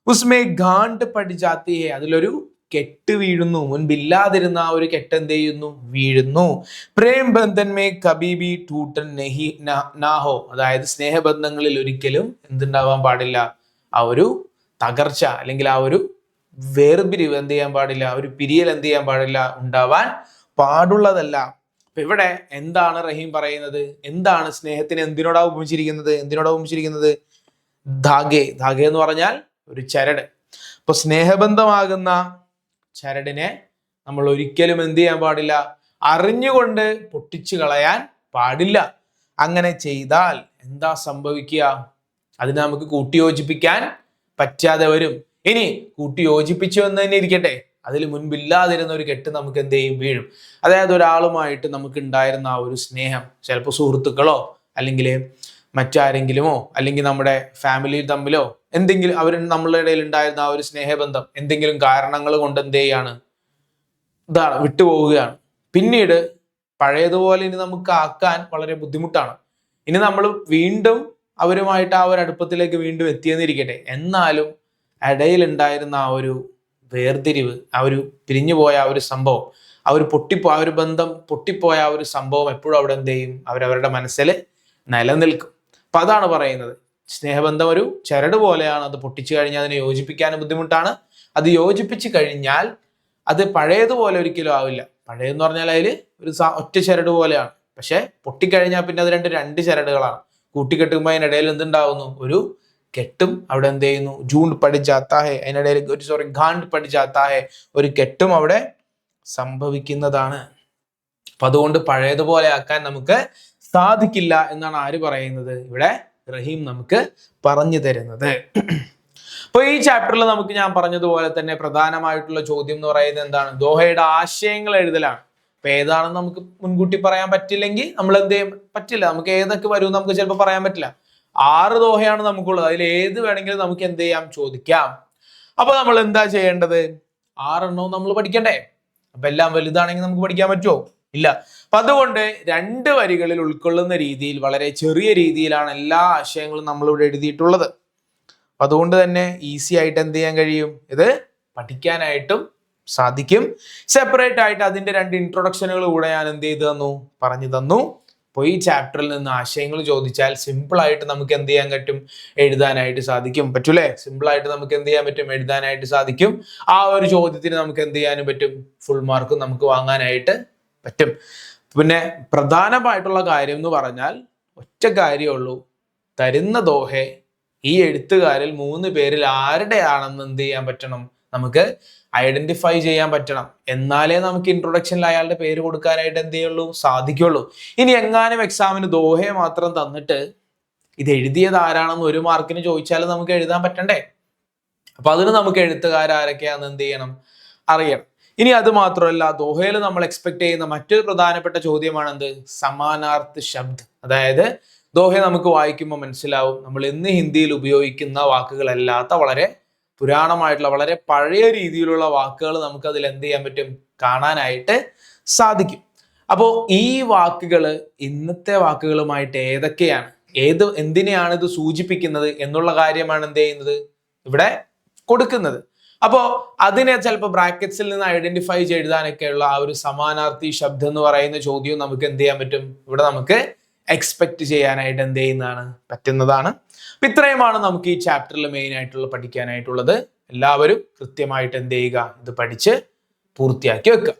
ഉസ്മേ ഗാണ്ട് പടി ജാത്തി ഹെ, അതിലൊരു കെട്ട് വീഴുന്നു, മുൻപില്ലാതിരുന്ന ആ ഒരു കെട്ട് എന്ത് ചെയ്യുന്നു, വീഴുന്നു. പ്രേം ബന്ധൻ മേ കബി ബി ടൂട്ടൻ നഹി നാഹോ, അതായത് സ്നേഹബന്ധങ്ങളിൽ ഒരിക്കലും എന്തുണ്ടാവാൻ പാടില്ല, ആ ഒരു തകർച്ച അല്ലെങ്കിൽ ആ ഒരു വേർപിരിവ് എന്ത് ചെയ്യാൻ പാടില്ല, ഒരു പിരിയൽ എന്ത് ചെയ്യാൻ പാടില്ല, ഉണ്ടാവാൻ പാടുള്ളതല്ല. അപ്പൊ ഇവിടെ എന്താണ് റഹീം പറയുന്നത്, എന്താണ് സ്നേഹത്തിന് എന്തിനോടാ ഉപമിച്ചിരിക്കുന്നത്, ധാഗെ. ധാഗെ എന്ന് പറഞ്ഞാൽ ഒരു ചരട്. അപ്പൊ സ്നേഹബന്ധമാകുന്ന ചരടിനെ നമ്മൾ ഒരിക്കലും എന്ത് ചെയ്യാൻ പാടില്ല, അറിഞ്ഞുകൊണ്ട് പൊട്ടിച്ചു കളയാൻ പാടില്ല. അങ്ങനെ ചെയ്താൽ എന്താ സംഭവിക്കുക, അതിനെ നമുക്ക് കൂട്ടിയോജിപ്പിക്കാൻ പറ്റാതെ വരും. ഇനി കൂട്ടിയോജിപ്പിച്ചു എന്ന് തന്നെ ഇരിക്കട്ടെ, അതിൽ മുൻപില്ലാതിരുന്ന ഒരു കെട്ട് നമുക്ക് എന്ത് ചെയ്യും, വീഴും. അതായത് ഒരാളുമായിട്ട് നമുക്ക് ഉണ്ടായിരുന്ന ആ ഒരു സ്നേഹം, ചിലപ്പോൾ സുഹൃത്തുക്കളോ അല്ലെങ്കിൽ മറ്റാരെങ്കിലുമോ അല്ലെങ്കിൽ നമ്മുടെ ഫാമിലി തമ്മിലോ എന്തെങ്കിലും നമ്മളുടെ ഇടയിൽ ഉണ്ടായിരുന്ന ആ ഒരു സ്നേഹബന്ധം എന്തെങ്കിലും കാരണങ്ങൾ കൊണ്ട് എന്ത് ചെയ്യാണ്, വിട്ടുപോവുകയാണ്. പിന്നീട് പഴയതുപോലെ ഇനി നമുക്ക് ആക്കാൻ വളരെ ബുദ്ധിമുട്ടാണ്. ഇനി നമ്മൾ വീണ്ടും അവരുമായിട്ട് ആ ഒരു അടുപ്പത്തിലേക്ക് വീണ്ടും എത്തിയെന്നിരിക്കട്ടെ, എന്നാലും ഇടയിൽ ഉണ്ടായിരുന്ന ആ ഒരു വേർതിരിവ്, ആ ഒരു പിരിഞ്ഞുപോയ ആ ഒരു സംഭവം, ആ ഒരു ബന്ധം പൊട്ടിപ്പോയ ആ ഒരു സംഭവം എപ്പോഴും അവിടെ എന്ത് ചെയ്യും, അവരവരുടെ മനസ്സിൽ നിലനിൽക്കും. അപ്പൊ അതാണ് പറയുന്നത്, സ്നേഹബന്ധം ഒരു ചരട് പോലെയാണ്. അത് പൊട്ടിച്ചു കഴിഞ്ഞാൽ അതിനെ യോജിപ്പിക്കാനും ബുദ്ധിമുട്ടാണ്. അത് യോജിപ്പിച്ചു കഴിഞ്ഞാൽ അത് പഴയതുപോലെ ഒരിക്കലും ആവില്ല. പഴയതെന്ന് പറഞ്ഞാൽ അതിൽ ഒരു ഒറ്റ ചരട് പോലെയാണ്. പക്ഷെ പൊട്ടിക്കഴിഞ്ഞാൽ പിന്നെ അത് രണ്ട് ചരടുകളാണ്. കൂട്ടിക്കെട്ടുമ്പോൾ അതിനിടയിൽ എന്തുണ്ടാവുന്നു, ഒരു കെട്ടും അവിടെ എന്ത് ചെയ്യുന്നു, ജൂണ്ട് പഠിച്ചാത്താഹെ, അതിനിടയിൽ ഗാണ്ട് പഠിച്ചാത്താഹെ, ഒരു കെട്ടും അവിടെ സംഭവിക്കുന്നതാണ്. അപ്പൊ അതുകൊണ്ട് പഴയതുപോലെ ആക്കാൻ നമുക്ക് സാധിക്കില്ല എന്നാണ് ആര് പറയുന്നത്, ഇവിടെ റഹീം നമുക്ക് പറഞ്ഞു തരുന്നത്. അപ്പൊ ഈ ചാപ്റ്ററിൽ നമുക്ക് ഞാൻ പറഞ്ഞതുപോലെ തന്നെ പ്രധാനമായിട്ടുള്ള ചോദ്യം എന്ന് പറയുന്നത് എന്താണ്, ദോഹയുടെ ആശയങ്ങൾ എഴുതലാണ്. അപ്പൊ ഏതാണെന്ന് നമുക്ക് മുൻകൂട്ടി പറയാൻ പറ്റില്ലെങ്കിൽ നമ്മൾ എന്ത് ചെയ്യും, പറ്റില്ല, നമുക്ക് ഏതൊക്കെ വരും നമുക്ക് ചിലപ്പോൾ പറയാൻ പറ്റില്ല. 6 ദോഹയാണ് നമുക്കുള്ളത്, അതിൽ ഏത് വേണമെങ്കിലും നമുക്ക് എന്ത് ചെയ്യാം, ചോദിക്കാം. അപ്പൊ നമ്മൾ എന്താ ചെയ്യേണ്ടത്, 6 എണ്ണവും നമ്മൾ പഠിക്കണ്ടേ. അപ്പൊ എല്ലാം വലുതാണെങ്കിൽ നമുക്ക് പഠിക്കാൻ പറ്റുമോ, ഇല്ല. അപ്പൊ അതുകൊണ്ട് 2 വരികളിൽ ഉൾക്കൊള്ളുന്ന രീതിയിൽ വളരെ ചെറിയ രീതിയിലാണ് എല്ലാ ആശയങ്ങളും നമ്മളിവിടെ എഴുതിയിട്ടുള്ളത്. അതുകൊണ്ട് തന്നെ ഈസി ആയിട്ട് എന്ത് ചെയ്യാൻ കഴിയും, ഇത് പഠിക്കാനായിട്ടും സാധിക്കും. സെപ്പറേറ്റ് ആയിട്ട് അതിന്റെ 2 ഇൻട്രൊഡക്ഷനുകൾ കൂടെ ഞാൻ എന്ത് ചെയ്തു തന്നു, പറഞ്ഞു തന്നു. അപ്പോൾ ഈ ചാപ്റ്ററിൽ നിന്ന് ആശയങ്ങൾ ചോദിച്ചാൽ സിമ്പിൾ ആയിട്ട് നമുക്ക് എന്ത് ചെയ്യാൻ പറ്റും, എഴുതാനായിട്ട് സാധിക്കും. പറ്റൂലേ, സിമ്പിൾ ആയിട്ട് നമുക്ക് എന്ത് ചെയ്യാൻ പറ്റും, എഴുതാനായിട്ട് സാധിക്കും. ആ ഒരു ചോദ്യത്തിന് നമുക്ക് എന്ത് ചെയ്യാനും പറ്റും, ഫുൾ മാർക്കും നമുക്ക് വാങ്ങാനായിട്ട് പറ്റും. പിന്നെ പ്രധാനമായിട്ടുള്ള കാര്യം എന്ന് പറഞ്ഞാൽ ഒറ്റ കാര്യമുള്ളൂ, തരുന്ന ദോഹെ ഈ എഴുത്തുകാരിൽ 3 പേരിൽ ആരുടെയാണെന്ന് എന്ത് ചെയ്യാൻ പറ്റണം, നമുക്ക് ഐഡന്റിഫൈ ചെയ്യാൻ പറ്റണം. എന്നാലേ നമുക്ക് ഇൻട്രൊഡക്ഷനിൽ അയാളുടെ പേര് കൊടുക്കാനായിട്ട് എന്ത് ചെയ്യുള്ളൂ, സാധിക്കുള്ളൂ. ഇനി എങ്ങാനും എക്സാമിന് ദോഹയെ മാത്രം തന്നിട്ട് ഇത് എഴുതിയത് ആരാണെന്ന് 1 മാർക്കിന് ചോദിച്ചാൽ നമുക്ക് എഴുതാൻ പറ്റണ്ടേ. അപ്പൊ അതിന് നമുക്ക് എഴുത്തുകാരാരൊക്കെയാണെന്ന് എന്ത് ചെയ്യണം, അറിയണം. ഇനി അത് മാത്രമല്ല, ദോഹയിൽ നമ്മൾ എക്സ്പെക്ട് ചെയ്യുന്ന മറ്റൊരു പ്രധാനപ്പെട്ട ചോദ്യമാണ് എന്ത്, സമാനാർത്ഥ ശബ്ദ്. അതായത് ദോഹ നമുക്ക് വായിക്കുമ്പോൾ മനസ്സിലാവും നമ്മൾ ഇന്ന് ഹിന്ദിയിൽ ഉപയോഗിക്കുന്ന വാക്കുകളല്ലാത്ത വളരെ പുരാണമായിട്ടുള്ള വളരെ പഴയ രീതിയിലുള്ള വാക്കുകൾ നമുക്ക് അതിൽ എന്ത് ചെയ്യാൻ പറ്റും, കാണാനായിട്ട് സാധിക്കും. അപ്പോൾ ഈ വാക്കുകൾ ഇന്നത്തെ വാക്കുകളുമായിട്ട് ഏതൊക്കെയാണ്, എന്തിനെയാണ് ഇത് സൂചിപ്പിക്കുന്നത് എന്നുള്ള കാര്യമാണ് എന്ത് ചെയ്യുന്നത്, ഇവിടെ കൊടുക്കുന്നത്. അപ്പോൾ അതിനെ ചിലപ്പോൾ ബ്രാക്കറ്റ്സിൽ നിന്ന് ഐഡന്റിഫൈ ചെയ്താനൊക്കെയുള്ള ആ ഒരു സമാനാർത്ഥി ശബ്ദം എന്ന് പറയുന്ന ചോദ്യവും നമുക്ക് എന്ത് ചെയ്യാൻ പറ്റും, ഇവിടെ നമുക്ക് എക്സ്പെക്ട് ചെയ്യാനായിട്ട് എന്ത് ചെയ്യുന്നതാണ്, പറ്റുന്നതാണ്. അപ്പൊ ഇത്രയുമാണ് നമുക്ക് ഈ ചാപ്റ്ററിൽ മെയിൻ ആയിട്ടുള്ള പഠിക്കാനായിട്ടുള്ളത്. എല്ലാവരും കൃത്യമായിട്ട് എന്ത് ചെയ്യുക, ഇത് പഠിച്ച് പൂർത്തിയാക്കി വെക്കുക.